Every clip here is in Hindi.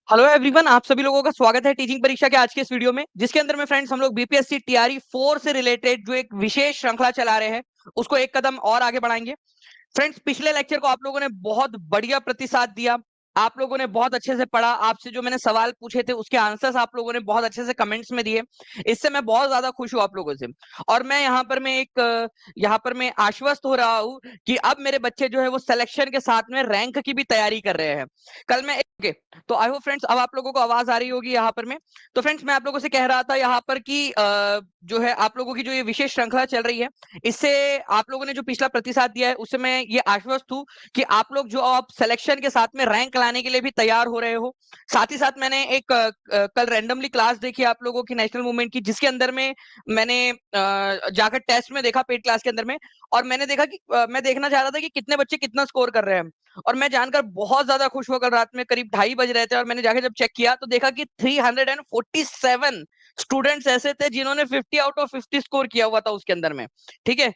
हेलो एवरीवन, आप सभी लोगों का स्वागत है टीचिंग परीक्षा के आज के इस वीडियो में, जिसके अंदर में फ्रेंड्स हम लोग बीपीएससी टीआरई 4 से रिलेटेड जो एक विशेष श्रृंखला चला रहे हैं उसको एक कदम और आगे बढ़ाएंगे। फ्रेंड्स, पिछले लेक्चर को आप लोगों ने बहुत बढ़िया प्रतिसाद दिया, आप लोगों ने बहुत अच्छे से पढ़ा, आपसे जो मैंने सवाल पूछे थे उसके आंसर्स आप लोगों ने बहुत अच्छे से कमेंट्स में दिए। इससे मैं बहुत ज्यादा खुश हूं आप लोगों से। और मैं यहाँ पर मैं आश्वस्त हो रहा हूं कि अब मेरे बच्चे जो है वो सिलेक्शन के साथ में रैंक की भी तैयारी कर रहे हैं। कल मैं ओके, तो आई होप फ्रेंड्स अब आप लोगों को आवाज आ रही होगी यहाँ पर में। तो फ्रेंड्स, मैं आप लोगों से कह रहा था यहाँ पर कि जो है आप लोगों की जो ये विशेष श्रृंखला चल रही है, इससे आप लोगों ने जो पिछला प्रतिसाद दिया है उससे मैं ये आश्वस्त हूँ कि आप लोग जो अब सिलेक्शन के साथ में रैंक लाने के लिए भी तैयार हो रहे हो। साथ ही साथ मैंने एक कल रैंडमली क्लास देखी आप लोगों की नेशनल मूवमेंट की, जिसके अंदर में मैंने जाकर टेस्ट में देखा पेड क्लास के अंदर में, और मैंने देखा कि मैं देखना चाह रहा था कि कितने बच्चे कितना स्कोर कर रहे हैं। और मैं जानकर बहुत ज्यादा खुश हुआ। कल रात में करीब 2:30 बज रहे थे और मैंने जाके जब चेक किया तो देखा कि 347 स्टूडेंट्स ऐसे थे जिन्होंने 50 आउट ऑफ 50 स्कोर किया हुआ था उसके अंदर में। ठीक है,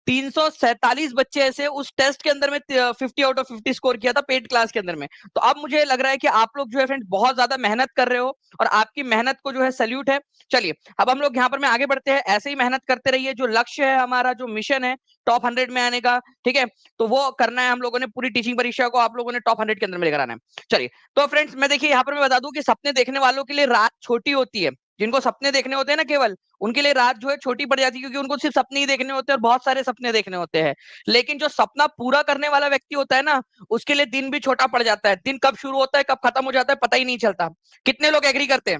347 बच्चे ऐसे उस टेस्ट के अंदर में 50 आउट ऑफ 50 स्कोर किया था पेड क्लास के अंदर में। तो अब मुझे लग रहा है कि आप लोग जो है फ्रेंड बहुत ज्यादा मेहनत कर रहे हो और आपकी मेहनत को जो है सैल्यूट है। चलिए, अब हम लोग यहाँ पर में आगे बढ़ते हैं। ऐसे ही मेहनत करते रहिए। जो लक्ष्य है हमारा, जो मिशन है टॉप 100 में आने का, ठीक है, तो वो करना है हम लोगों ने। पूरी टीचिंग परीक्षा को आप लोगों ने टॉप 100 के अंदर में लेकर आना है। चलिए, तो फ्रेंड्स मैं देखिए यहाँ पर मैं बता दूं कि सपने देखने वालों के लिए रात छोटी होती है। जिनको सपने देखने होते हैं ना केवल, उनके लिए रात जो है छोटी पड़ जाती है, क्योंकि उनको सिर्फ सपने ही देखने होते हैं और बहुत सारे सपने देखने होते हैं। लेकिन जो सपना पूरा करने वाला व्यक्ति होता है ना, उसके लिए दिन भी छोटा पड़ जाता है। दिन कब शुरू होता है कब खत्म हो जाता है पता ही नहीं चलता। कितने लोग एग्री करते हैं?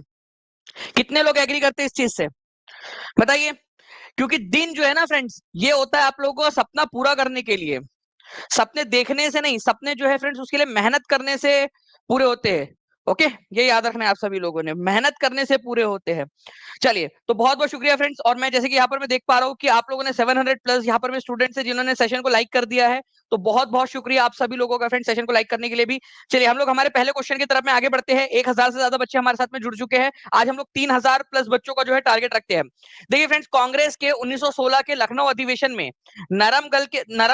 कितने लोग एग्री करते हैं इस चीज से? बताइए। क्योंकि दिन जो है ना फ्रेंड्स, ये होता है आप लोगों का सपना पूरा करने के लिए। सपने देखने से नहीं, सपने जो है फ्रेंड्स उसके लिए मेहनत करने से पूरे होते हैं। ओके, ये याद रखना है आप सभी लोगों ने, मेहनत करने से पूरे होते हैं। चलिए, तो बहुत बहुत शुक्रिया फ्रेंड्स। और मैं जैसे कि यहाँ पर मैं देख पा रहा हूँ कि आप लोगों ने 700 प्लस यहाँ पर में स्टूडेंट्स हैं जिन्होंने सेशन को लाइक कर दिया है। तो बहुत बहुत शुक्रिया आप सभी लोगों का फ्रेंड्स सेशन को लाइक करने के लिए भी। चलिए, हम लोग हमारे पहले क्वेश्चन की तरफ में आगे बढ़ते हैं। 1000 से ज्यादा बच्चे हमारे साथ में जुड़ चुके हैं। आज हम लोग 3000 प्लस बच्चों का जो है टारगेट रखते हैं। देखिए फ्रेंड्स, कांग्रेस के 1916 के लखनऊ अधिवेशन में नरम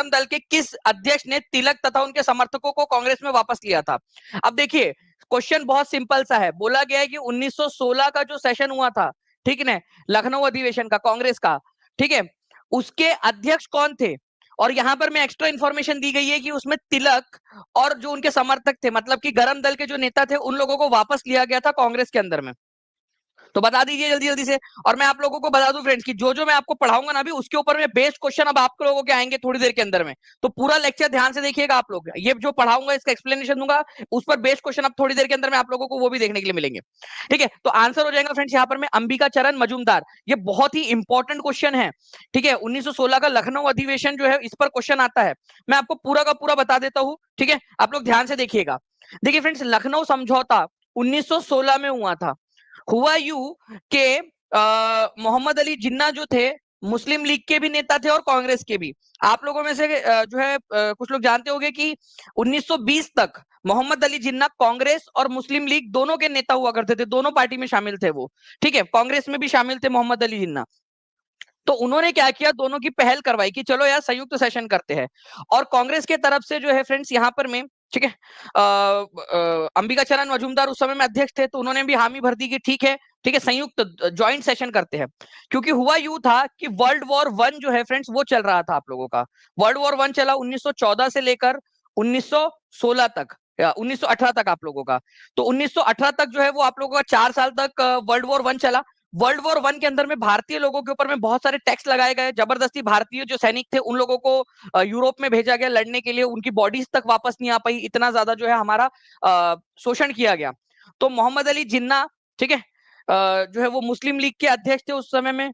दल के किस अध्यक्ष ने तिलक तथा उनके समर्थकों को कांग्रेस में वापस लिया था? अब देखिए, क्वेश्चन बहुत सिंपल सा है। बोला गया है कि 1916 का जो सेशन हुआ था, ठीक है, लखनऊ अधिवेशन का कांग्रेस का, ठीक है, उसके अध्यक्ष कौन थे? और यहां पर मैं एक्स्ट्रा इंफॉर्मेशन दी गई है कि उसमें तिलक और जो उनके समर्थक थे, मतलब कि गरम दल के जो नेता थे, उन लोगों को वापस लिया गया था कांग्रेस के अंदर में। तो बता दीजिए जल्दी जल्दी से। और मैं आप लोगों को बता दूं फ्रेंड्स कि जो जो मैं आपको पढ़ाऊंगा ना अभी, उसके ऊपर में बेस्ड क्वेश्चन अब आप लोगों के आएंगे थोड़ी देर के अंदर में। तो पूरा लेक्चर ध्यान से देखिएगा आप लोग। ये जो पढ़ाऊंगा इसका एक्सप्लेनेशन दूंगा, उस पर बेस्ड क्वेश्चन अब थोड़ी देर के अंदर में आप लोगों को वो भी देखने के लिए मिलेंगे। ठीक है, तो आंसर हो जाएगा फ्रेंड्स यहाँ पर में अंबिका चरण मजूमदार। ये बहुत ही इंपॉर्टेंट क्वेश्चन है। ठीक है, 1916 का लखनऊ अधिवेशन जो है, इस पर क्वेश्चन आता है। मैं आपको पूरा का पूरा बता देता हूँ। ठीक है, आप लोग ध्यान से देखिएगा। देखिए फ्रेंड्स, लखनऊ समझौता 1916 में हुआ था। हुआ यूं के मोहम्मद अली जिन्ना जो थे, मुस्लिम लीग के भी नेता थे और कांग्रेस के भी। आप लोगों में से जो है कुछ लोग जानते होंगे कि 1920 तक मोहम्मद अली जिन्ना कांग्रेस और मुस्लिम लीग दोनों के नेता हुआ करते थे, दोनों पार्टी में शामिल थे वो। ठीक है, कांग्रेस में भी शामिल थे मोहम्मद अली जिन्ना। तो उन्होंने क्या किया, दोनों की पहल करवाई कि चलो यार संयुक्त सेशन करते हैं। और कांग्रेस के तरफ से जो है फ्रेंड्स यहाँ पर में, ठीक है, अंबिका चरण मजूमदार उस समय में अध्यक्ष थे, तो उन्होंने भी हामी भर दी कि ठीक है, ठीक है, संयुक्त ज्वाइंट सेशन करते हैं। क्योंकि हुआ यूं था कि वर्ल्ड वॉर वन जो है फ्रेंड्स वो चल रहा था आप लोगों का। वर्ल्ड वॉर वन चला 1914 से लेकर 1916 तक, 1918 तक आप लोगों का। तो 1918 तक जो है वो आप लोगों का 4 साल तक वर्ल्ड वॉर वन चला। वर्ल्ड वॉर वन के अंदर में भारतीय लोगों के ऊपर में बहुत सारे टैक्स लगाए गए। जबरदस्ती भारतीय जो सैनिक थे उन लोगों को यूरोप में भेजा गया लड़ने के लिए। उनकी बॉडीज तक वापस नहीं आ पाई, इतना ज्यादा जो है हमारा शोषण किया गया। तो मोहम्मद अली जिन्ना, ठीक है, जो है वो मुस्लिम लीग के अध्यक्ष थे उस समय में।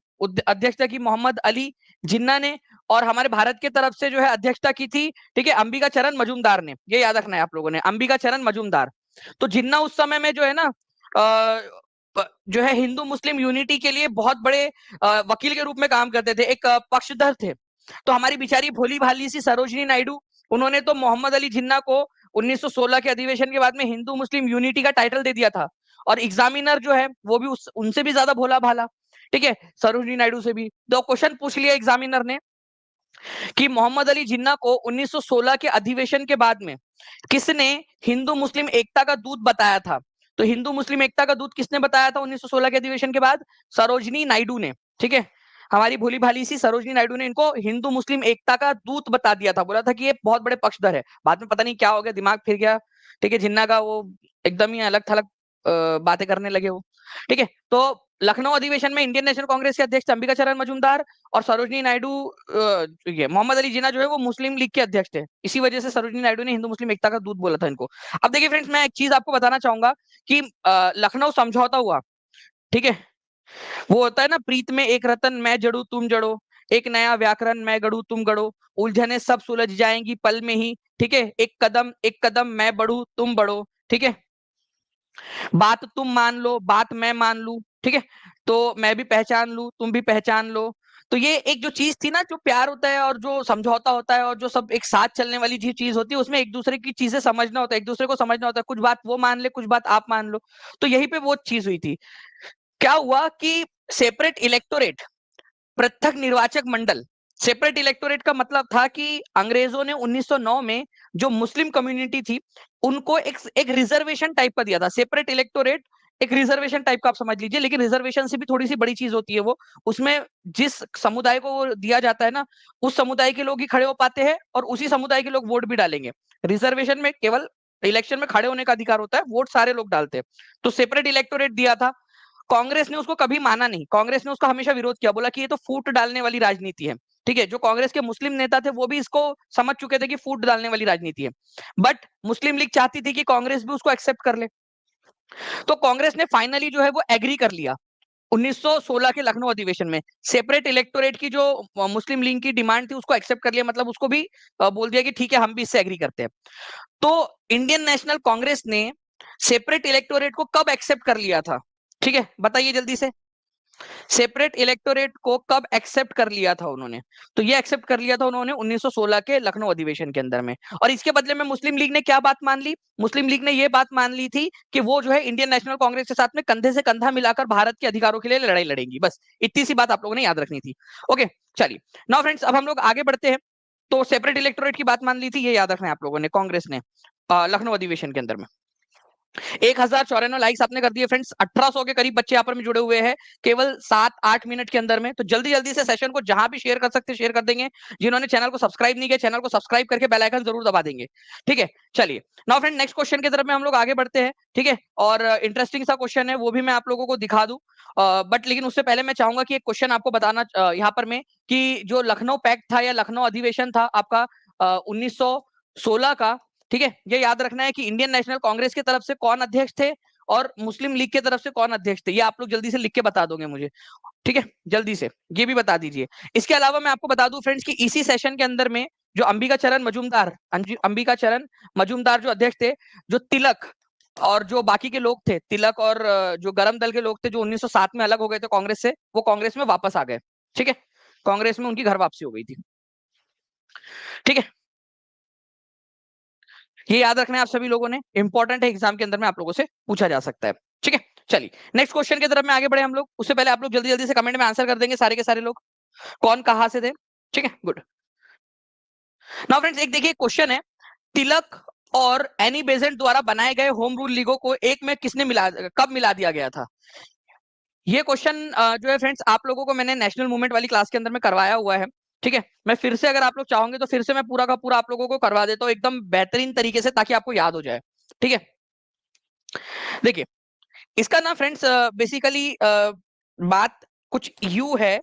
अध्यक्षता की मोहम्मद अली जिन्ना ने। और हमारे भारत की तरफ से जो है अध्यक्षता की थी, ठीक है, अंबिका चरण मजूमदार ने। ये याद रखना है आप लोगों ने, अंबिका चरण मजूमदार। तो जिन्ना उस समय में जो है ना जो है हिंदू मुस्लिम यूनिटी के लिए बहुत बड़े वकील के रूप में काम करते थे, एक पक्षधर थे। तो हमारी बेचारी भोली भाली सी सरोजिनी नायडू, उन्होंने तो मोहम्मद अली जिन्ना को 1916 के अधिवेशन के बाद में हिंदू मुस्लिम यूनिटी का टाइटल दे दिया था। और एग्जामिनर जो है वो भी उनसे भी ज्यादा भोला भाला, ठीक है, सरोजिनी नायडू से भी। तो क्वेश्चन पूछ लिया एग्जामिनर ने कि मोहम्मद अली जिन्ना को 1916 के अधिवेशन के बाद में किसने हिंदू मुस्लिम एकता का दूत बताया था? तो हिंदू मुस्लिम एकता का दूत किसने बताया था 1916 के अधिवेशन के बाद? सरोजनी नायडू ने। ठीक है, हमारी भोली भाली सी सरोजनी नायडू ने इनको हिंदू मुस्लिम एकता का दूत बता दिया था, बोला था कि ये बहुत बड़े पक्षधर है। बाद में पता नहीं क्या हो गया, दिमाग फिर गया। ठीक है, जिन्ना का वो एकदम ही अलग थलग बातें करने लगे वो। ठीक है, तो लखनऊ अधिवेशन में इंडियन नेशनल कांग्रेस के अध्यक्ष अंबिका चरण मजूमदार और सरोजनी नायडू, ये मोहम्मद अली जिन्ना जो है वो मुस्लिम लीग के अध्यक्ष थे। इसी वजह से सरोजनी नायडू ने हिंदू मुस्लिम एकता का दूत बोला था इनको। अब देखिए फ्रेंड्स, मैं एक चीज आपको बताना चाहूंगा कि लखनऊ समझौता हुआ। ठीक है, वो होता है ना, प्रीत में एक रतन मैं जड़ू तुम जड़ो, एक नया व्याकरण मैं गढ़ू तुम गढ़ो, उलझने सब सुलझ जाएंगी पल में ही। ठीक है, एक कदम मैं बढ़ू तुम बढ़ो। ठीक है, बात तुम मान लो बात मैं मान लू। ठीक है, तो मैं भी पहचान लू तुम भी पहचान लो। तो ये एक जो चीज थी ना, जो प्यार होता है और जो समझौता होता है और जो सब एक साथ चलने वाली जो चीज होती है, उसमें एक दूसरे की चीजें समझना होता है, एक दूसरे को समझना होता है। कुछ बात वो मान ले, कुछ बात आप मान लो। तो यही पे वो चीज हुई थी। क्या हुआ कि सेपरेट इलेक्टोरेट, पृथक निर्वाचक मंडल। सेपरेट इलेक्टोरेट का मतलब था कि अंग्रेजों ने 1909 में जो मुस्लिम कम्युनिटी थी उनको एक रिजर्वेशन टाइप का दिया था। सेपरेट इलेक्टोरेट एक रिजर्वेशन टाइप का आप समझ लीजिए, लेकिन रिजर्वेशन से भी थोड़ी सी बड़ी चीज होती है वो। उसमें जिस समुदाय को वो दिया जाता है ना, उस समुदाय के लोग ही खड़े हो पाते हैं और उसी समुदाय के लोग वोट भी डालेंगे। रिजर्वेशन में केवल इलेक्शन में खड़े होने का अधिकार होता है, वोट सारे लोग डालते हैं। तो सेपरेट इलेक्टोरेट दिया था। कांग्रेस ने उसको कभी माना नहीं, कांग्रेस ने उसका हमेशा विरोध किया, बोला कि ये तो फूट डालने वाली राजनीति है। ठीक है, जो कांग्रेस के मुस्लिम नेता थे वो भी इसको समझ चुके थे कि फूट डालने वाली राजनीति है। बट मुस्लिम लीग चाहती थी कि कांग्रेस भी उसको एक्सेप्ट कर ले। तो कांग्रेस ने फाइनली जो है वो एग्री कर लिया 1916 के लखनऊ अधिवेशन में। सेपरेट इलेक्टोरेट की जो मुस्लिम लीग की डिमांड थी उसको एक्सेप्ट कर लिया, मतलब उसको भी बोल दिया कि ठीक है हम भी इससे एग्री करते हैं। तो इंडियन नेशनल कांग्रेस ने सेपरेट इलेक्टोरेट को कब एक्सेप्ट कर लिया था? ठीक है, बताइए जल्दी से। सेपरेट इलेक्टोरेट को कब एक्सेप्ट कर लिया था उन्होंने? तो ये एक्सेप्ट कर लिया था उन्होंने 1916 के लखनऊ अधिवेशन के अंदर में। और इसके बदले में मुस्लिम लीग ने क्या बात मान ली? मुस्लिम लीग ने ये बात मान ली थी कि वो जो है इंडियन नेशनल कांग्रेस के साथ में कंधे से कंधा मिलाकर भारत के अधिकारों के लिए लड़ाई लड़ेंगी। बस इतनी सी बात आप लोगों ने याद रखनी थी। ओके, चलिए नाउ फ्रेंड्स, अब हम लोग आगे बढ़ते हैं। तो सेपरेट इलेक्टोरेट की बात मान ली थी, ये याद रखना है आप लोगों ने, कांग्रेस ने लखनऊ अधिवेशन के अंदर में। 1094 लाइक्स आपने कर दिए फ्रेंड्स, 1800 के करीब बच्चे यहाँ पर में जुड़े हुए हैं केवल 7-8 मिनट के अंदर में। तो जल्दी जल्दी से सेशन को जहां भी शेयर कर सकते शेयर कर देंगे। जिन्होंने चैनल को सब्सक्राइब नहीं किया, चैनल को सब्सक्राइब करके बेल आइकन जरूर दबा देंगे। ठीक है, चलिए नाउ फ्रेंड, नेक्स्ट क्वेश्चन की तरफ में हम लोग आगे बढ़ते हैं। ठीक है, और इंटरेस्टिंग सा क्वेश्चन है, वो भी मैं आप लोगों को दिखा दूं। बट लेकिन उससे पहले मैं चाहूंगा कि एक क्वेश्चन आपको बताना यहाँ पर में, कि जो लखनऊ पैक्ट था या लखनऊ अधिवेशन था आपका 1916 का। ठीक है, ये याद रखना है कि इंडियन नेशनल कांग्रेस की तरफ से कौन अध्यक्ष थे और मुस्लिम लीग की तरफ से कौन अध्यक्ष थे, ये आप लोग जल्दी से लिख के बता दोगे मुझे। ठीक है, जल्दी से ये भी बता दीजिए। इसके अलावा मैं आपको बता दूं फ्रेंड्स कि इसी सेशन के अंदर में जो अंबिका चरण मजूमदार जो अध्यक्ष थे, जो तिलक और जो बाकी के लोग थे, तिलक और जो गरम दल के लोग थे, जो 1907 में अलग हो गए थे कांग्रेस से, वो कांग्रेस में वापस आ गए। ठीक है, कांग्रेस में उनकी घर वापसी हो गई थी। ठीक है, ये याद रखना है आप सभी लोगों ने, इंपॉर्टेंट है, एग्जाम के अंदर में आप लोगों से पूछा जा सकता है। ठीक है, चलिए नेक्स्ट क्वेश्चन की तरफ में आगे बढ़े हम लोग। उससे पहले आप लोग जल्दी जल्दी से कमेंट में आंसर कर देंगे सारे के सारे लोग, कौन कहां से थे। ठीक है, गुड। नाउ फ्रेंड्स, एक देखिए क्वेश्चन है, तिलक और एनी बेजेंट द्वारा बनाए गए होम रूल लीगों को एक में किसने कब मिला दिया गया था? ये क्वेश्चन जो है फ्रेंड्स, आप लोगों को मैंने नेशनल मूवमेंट वाली क्लास के अंदर में करवाया हुआ है। ठीक है, मैं फिर से अगर आप लोग चाहोगे तो फिर से मैं पूरा का पूरा आप लोगों को करवा देता हूँ एकदम बेहतरीन तरीके से, ताकि आपको याद हो जाए। ठीक है, देखिए इसका ना फ्रेंड्स बेसिकली बात कुछ यू है।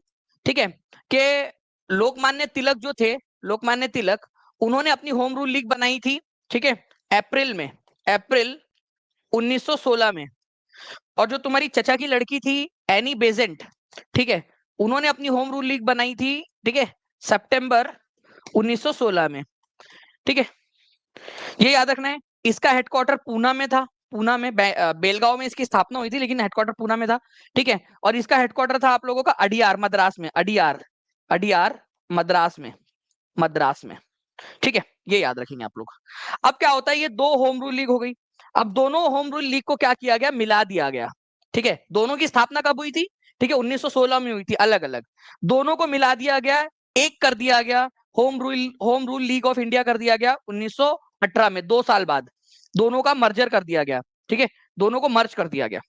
ठीक है, कि लोकमान्य तिलक जो थे, लोकमान्य तिलक, उन्होंने अपनी होम रूल लीग बनाई थी। ठीक है, अप्रैल में, अप्रैल 1916 में। और जो तुम्हारी चचा की लड़की थी एनी बेजेंट, ठीक है, उन्होंने अपनी होम रूल लीग बनाई थी। ठीक है, सितंबर 1916 में। ठीक है, ये याद रखना है। इसका हेडक्वार्टर पूना में था, पूना में, बेलगांव में इसकी स्थापना हुई थी, लेकिन हेडक्वार्टर पूना में था। ठीक है, और इसका हेडक्वार्टर था आप लोगों का अडियार मद्रास में, अडियार, अडियार मद्रास में, मद्रास में। ठीक है, ये याद रखेंगे आप लोग। अब क्या होता है, ये दो होम रूल लीग हो गई। अब दोनों होम रूल लीग को क्या किया गया, मिला दिया गया। ठीक है, दोनों की स्थापना कब हुई थी? ठीक है, 1916 में हुई थी, अलग अलग। दोनों को मिला दिया गया, एक कर दिया गया, home rule league of India कर दिया गया 1918 में, 2 साल बाद दोनों का मर्जर कर दिया गया। ठीक है, दोनों को मर्ज कर दिया गया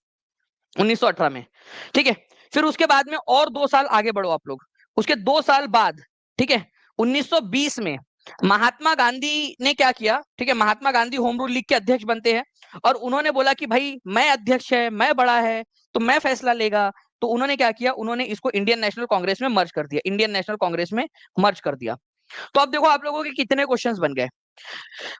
1918 में। ठीक है, फिर उसके बाद में और 2 साल आगे बढ़ो आप लोग, उसके 2 साल बाद, ठीक है, 1920 में महात्मा गांधी ने क्या किया, ठीक है, Mahatma Gandhi home rule league के अध्यक्ष बनते हैं और उन्होंने बोला कि भाई मैं अध्यक्ष है, मैं बड़ा है, तो मैं फैसला लेगा। तो उन्होंने क्या किया, उन्होंने इसको इंडियन नेशनल कांग्रेस में मर्ज कर दिया, इंडियन नेशनल कांग्रेस में मर्ज कर दिया। तो अब देखो आप लोगों के कितने क्वेश्चंस बन गए।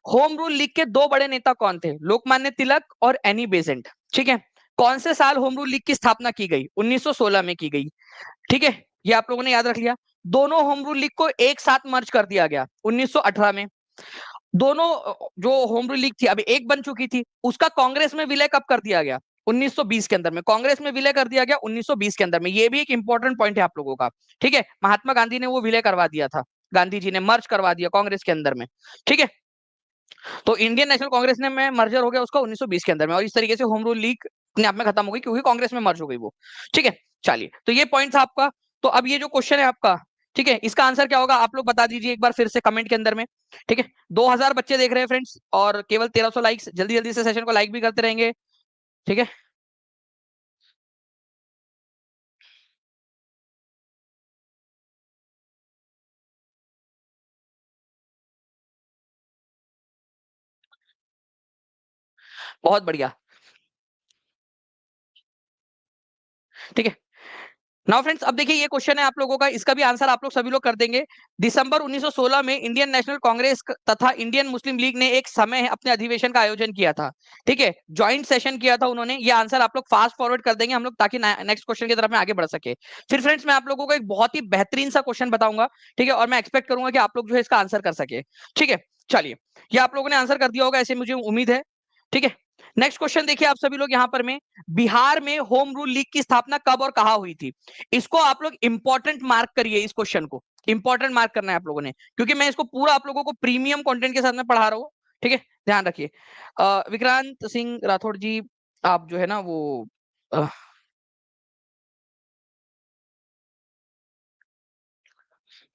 होम रूल लीग के 2 बड़े नेता कौन थे, लोकमान्य तिलक और एनी बेसेंट। ठीक है, कौन से साल होम रूल लीग की स्थापना की गई, 1916 में की गई। ठीक है, ये आप लोगों ने याद रख लिया। दोनों होम रूल लीग को एक साथ मर्ज कर दिया गया 1918 में। दोनों जो होम रूल लीग थी अभी एक बन चुकी थी, उसका कांग्रेस में विलय कब कर दिया गया, 1920 के अंदर में, कांग्रेस में विलय कर दिया गया 1920 के अंदर में। ये भी एक इंपॉर्टेंट पॉइंट है आप लोगों का। ठीक है, महात्मा गांधी ने वो विलय करवा दिया था, गांधी जी ने मर्ज करवा दिया कांग्रेस के अंदर में। ठीक है, तो इंडियन नेशनल कांग्रेस ने में मर्जर हो गया उसका 1920 के अंदर में, और इस तरीके से होम रूल लीग अपने आप में खत्म हो गई क्योंकि कांग्रेस में मर्ज हो गई वो। ठीक है, चलिए, तो ये पॉइंट था आपका। तो अब ये जो क्वेश्चन है आपका, ठीक है, इसका आंसर क्या होगा आप लोग बता दीजिए एक बार फिर से कमेंट के अंदर में। ठीक है, 2000 बच्चे देख रहे हैं फ्रेंड्स और केवल 1300 लाइक्स, जल्दी जल्दी से सेशन को लाइक भी करते रहेंगे। ठीक है, बहुत बढ़िया। ठीक है, नाउ फ्रेंड्स अब देखिए ये क्वेश्चन है आप लोगों का, इसका भी आंसर आप लोग सभी लोग कर देंगे। दिसंबर 1916 में इंडियन नेशनल कांग्रेस तथा इंडियन मुस्लिम लीग ने एक समय अपने अधिवेशन का आयोजन किया था। ठीक है, ज्वाइंट सेशन किया था उन्होंने। ये आंसर आप लोग फास्ट फॉरवर्ड कर देंगे हम लोग ताकि नेक्स्ट क्वेश्चन की तरफ में आगे बढ़ सके। फिर फ्रेंड्स मैं आप लोगों को एक बहुत ही बेहतरीन सा क्वेश्चन बताऊंगा, ठीक है, और मैं एक्सपेक्ट करूंगा कि आप लोग जो है इसका आंसर कर सके। ठीक है, चलिए, ये आप लोगों ने आंसर कर दिया होगा ऐसे मुझे उम्मीद है। ठीक है, नेक्स्ट क्वेश्चन देखिए आप सभी लोग यहाँ पर में, बिहार में होम रूल लीग की स्थापना कब और कहां हुई थी। इसको आप लोग इंपॉर्टेंट मार्क करिए, इस क्वेश्चन को इंपॉर्टेंट मार्क करना है आप लोगों ने, क्योंकि मैं इसको पूरा आप लोगों को प्रीमियम कंटेंट के साथ में पढ़ा रहा हूँ। ठीक है, ध्यान रखिए। विक्रांत सिंह राठौड़ जी, आप जो है ना अ,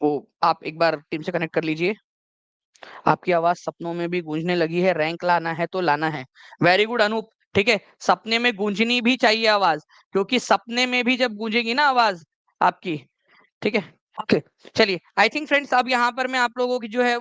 वो आप एक बार टीम से कनेक्ट कर लीजिए। आपकी आवाज सपनों में भी गूंजने लगी है, रैंक लाना है तो लाना है। Very good Anoop. ठीक है, सपने में गूंजनी भी चाहिए आवाज, क्योंकि सपने में भी जब गूंजेगी ना आवाज आपकी, ठीक है, ओके, चलिए, आई थिंक फ्रेंड्स अब यहाँ पर मैं आप लोगों की जो है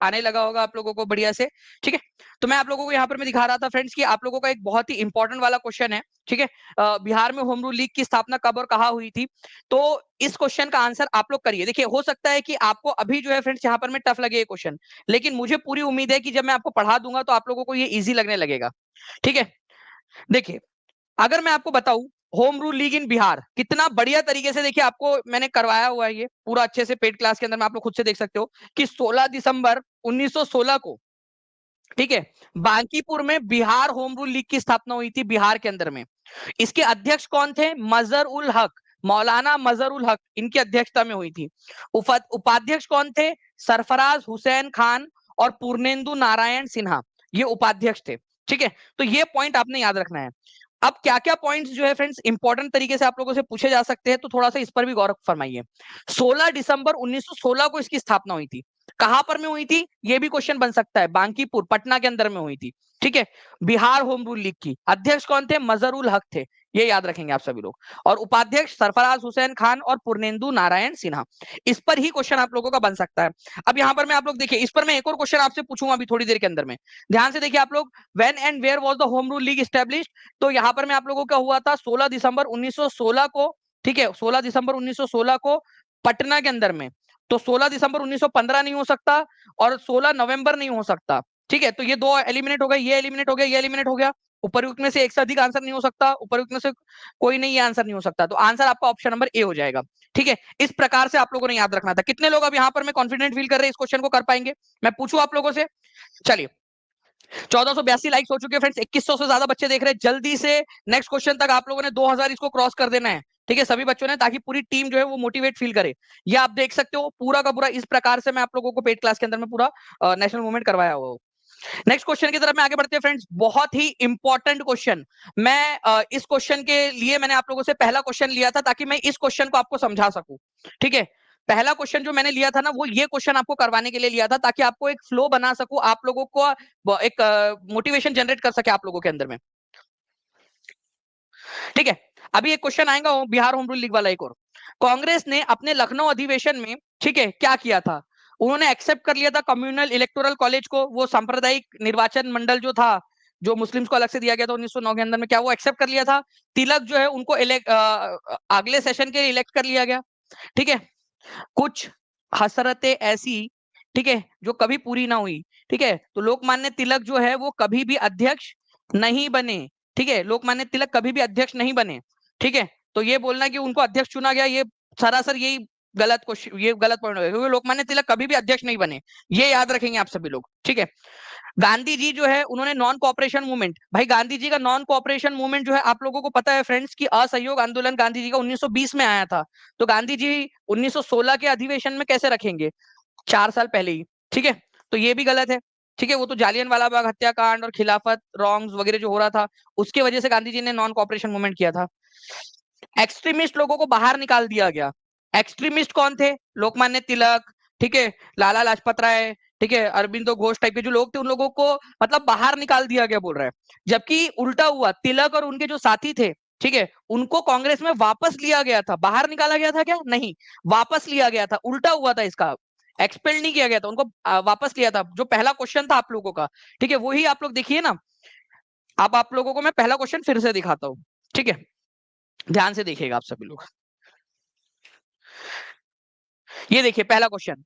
आने लगा होगा आप लोगों को बढ़िया से। ठीक है, तो मैं आप लोगों को यहाँ पर मैं दिखा रहा था फ्रेंड्स कि आप लोगों का एक बहुत ही इंपॉर्टेंट वाला क्वेश्चन है। ठीक है, बिहार में होम रूल लीग की स्थापना कब और कहाँ हुई थी। तो इस क्वेश्चन का आंसर आप लोग करिए। देखिए हो सकता है कि आपको अभी जो है फ्रेंड्स यहाँ पर में टफ लगे ये क्वेश्चन, लेकिन मुझे पूरी उम्मीद है कि जब मैं आपको पढ़ा दूंगा तो आप लोगों को ये ईजी लगने लगेगा। ठीक है, देखिए, अगर मैं आपको बताऊं होम रूल लीग इन बिहार कितना बढ़िया तरीके से, देखिए आपको मैंने करवाया हुआ है ये पूरा अच्छे से पेड क्लास के अंदर में, आप लोग खुद से देख सकते हो कि 16 दिसंबर 1916 को, ठीक है, बांकीपुर में बिहार होम रूल लीग की स्थापना हुई थी बिहार के अंदर में। इसके अध्यक्ष कौन थे, मजहर उल हक, मौलाना मजहर उल हक, इनकी अध्यक्षता में हुई थी। उपाध्यक्ष कौन थे, सरफराज हुसैन खान और पूर्णेंदु नारायण सिन्हा, ये उपाध्यक्ष थे। ठीक है, तो ये पॉइंट आपने याद रखना है। अब क्या क्या पॉइंट्स जो है फ्रेंड्स इंपॉर्टेंट तरीके से आप लोगों से पूछे जा सकते हैं, तो थोड़ा सा इस पर भी गौर फरमाइए। 16 दिसंबर 1916 को इसकी स्थापना हुई थी। कहां पर में हुई थी, ये भी क्वेश्चन बन सकता है, बांकीपुर पटना के अंदर में हुई थी। ठीक है, बिहार होम रूल लीग की अध्यक्ष कौन थे, मजहरुल हक थे, ये याद रखेंगे आप सभी लोग, और उपाध्यक्ष सरफराज हुसैन खान और पूर्णेंदु नारायण सिन्हा। इस पर ही क्वेश्चन आप लोगों का बन सकता है। अब यहाँ पर मैं आप लोग देखिए, इस पर मैं एक और क्वेश्चन आपसे पूछूंगा अभी थोड़ी देर के अंदर में, ध्यान से देखिए आप लोग। When and where was the home rule league established, तो यहाँ पर मैं आप लोगों का हुआ था 16 दिसंबर 1916 को। ठीक है, 16 दिसंबर 1916 को पटना के अंदर में। तो 16 दिसंबर 1915 नहीं हो सकता और 16 नवंबर नहीं हो सकता। ठीक है, तो ये दो एलिमिनेट हो गए, ये एलिमिनेट हो गया, ये एलिमिनेट हो गया। उपरयुक्त में से एक से अधिक आंसर नहीं हो सकता, उपरयुक्त में से कोई नहीं, ये आंसर नहीं हो सकता, तो आंसर आपका ऑप्शन नंबर ए हो जाएगा। ठीक है, इस प्रकार से आप लोगों ने याद रखना था। कितने लोग अब यहाँ पर मैं कॉन्फिडेंट फील कर रहे हैं इस क्वेश्चन को कर पाएंगे, मैं पूछूं आप लोगों से। चलिए, 1482 लाइक्स हो चुके हैं फ्रेंड्स, 2100 से ज्यादा बच्चे देख रहे हैं। जल्दी से नेक्स्ट क्वेश्चन तक आप लोगों ने 2000 इसको क्रॉस कर देना है। ठीक है, सभी बच्चों ने, ताकि पूरी टीम जो है वो मोटिवेट फील करे। ये आप देख सकते हो पूरा का पूरा इस प्रकार से मैं आप लोगों को पेड क्लास के अंदर में पूरा नेशनल मूवमेंट करवाया हुआ हूँ। नेक्स्ट क्वेश्चन की तरफ में आगे बढ़ते हैं फ्रेंड्स, बहुत ही इंपॉर्टेंट क्वेश्चन। मैं इस क्वेश्चन के लिए मैंने आप लोगों से पहला क्वेश्चन लिया था ताकि मैं इस क्वेश्चन को आपको समझा सकूं। ठीक है, पहला क्वेश्चन जो मैंने लिया था ना, वो ये क्वेश्चन आपको करवाने के लिए लिया था ताकि आपको एक फ्लो बना सकूं, आप लोगों को एक मोटिवेशन जनरेट कर सके आप लोगों के अंदर में। ठीक है। अभी एक क्वेश्चन आएगा बिहार होम रूल लीग वाला एक और। कांग्रेस ने अपने लखनऊ अधिवेशन में, ठीक है, क्या किया था? उन्होंने एक्सेप्ट कर लिया था कम्युनल इलेक्टोरल कॉलेज को, वो सांप्रदायिक निर्वाचन मंडल जो था, जो मुस्लिम्स को अलग से दिया गया था 1909 के अंदर में, क्या वो एक्सेप्ट कर लिया था? तिलक जो है उनको अगले सेशन के लिए इलेक्ट कर लिया गया। ठीक है। कुछ हसरतें ऐसी, ठीक है, जो कभी पूरी ना हुई। ठीक है। तो लोकमान्य तिलक जो है वो कभी भी अध्यक्ष नहीं बने। ठीक है। लोकमान्य तिलक कभी भी अध्यक्ष नहीं बने। ठीक है। तो ये बोलना कि उनको अध्यक्ष चुना गया, ये सरासर यही गलत क्वेश्चन, ये गलत पॉइंट होगा, क्योंकि लोकमान्य तिलक कभी भी अध्यक्ष नहीं बने। ये याद रखेंगे आप सभी लोग। ठीक है। गांधी जी जो है उन्होंने नॉन कोऑपरेशन मूवमेंट, भाई गांधी जी का नॉन कोऑपरेशन मूवमेंट जो है आप लोगों को पता है फ्रेंड्स की, असहयोग आंदोलन गांधी जी का 1920 में आया था। तो गांधी जी 1916 के अधिवेशन में कैसे रखेंगे? 4 साल पहले ही। ठीक है। तो ये भी गलत है। ठीक है। वो तो जालियनवाला बाग हत्याकांड और खिलाफत रॉन्ग्स वगैरह जो हो रहा था, उसके वजह से गांधी जी ने नॉन कोऑपरेशन मूवमेंट किया था। एक्सट्रीमिस्ट लोगों को बाहर निकाल दिया गया। एक्सट्रीमिस्ट कौन थे? लोकमान्य तिलक, ठीक है, लाला लाजपत राय, ठीक है, अरबिंदो घोष टाइप के जो लोग थे, उन लोगों को मतलब बाहर निकाल दिया गया बोल रहा है। जबकि उल्टा हुआ, तिलक और उनके जो साथी थे, ठीक है, उनको कांग्रेस में वापस लिया गया था। बाहर निकाला गया था क्या? नहीं, वापस लिया गया था। उल्टा हुआ था इसका, एक्सपेल नहीं किया गया था उनको, वापस लिया था। जो पहला क्वेश्चन था आप लोगों का, ठीक है, वही आप लोग देखिए ना। अब आप लोगों को मैं पहला क्वेश्चन फिर से दिखाता हूँ। ठीक है, ध्यान से देखिएगा आप सभी लोग। ये देखिए पहला क्वेश्चन,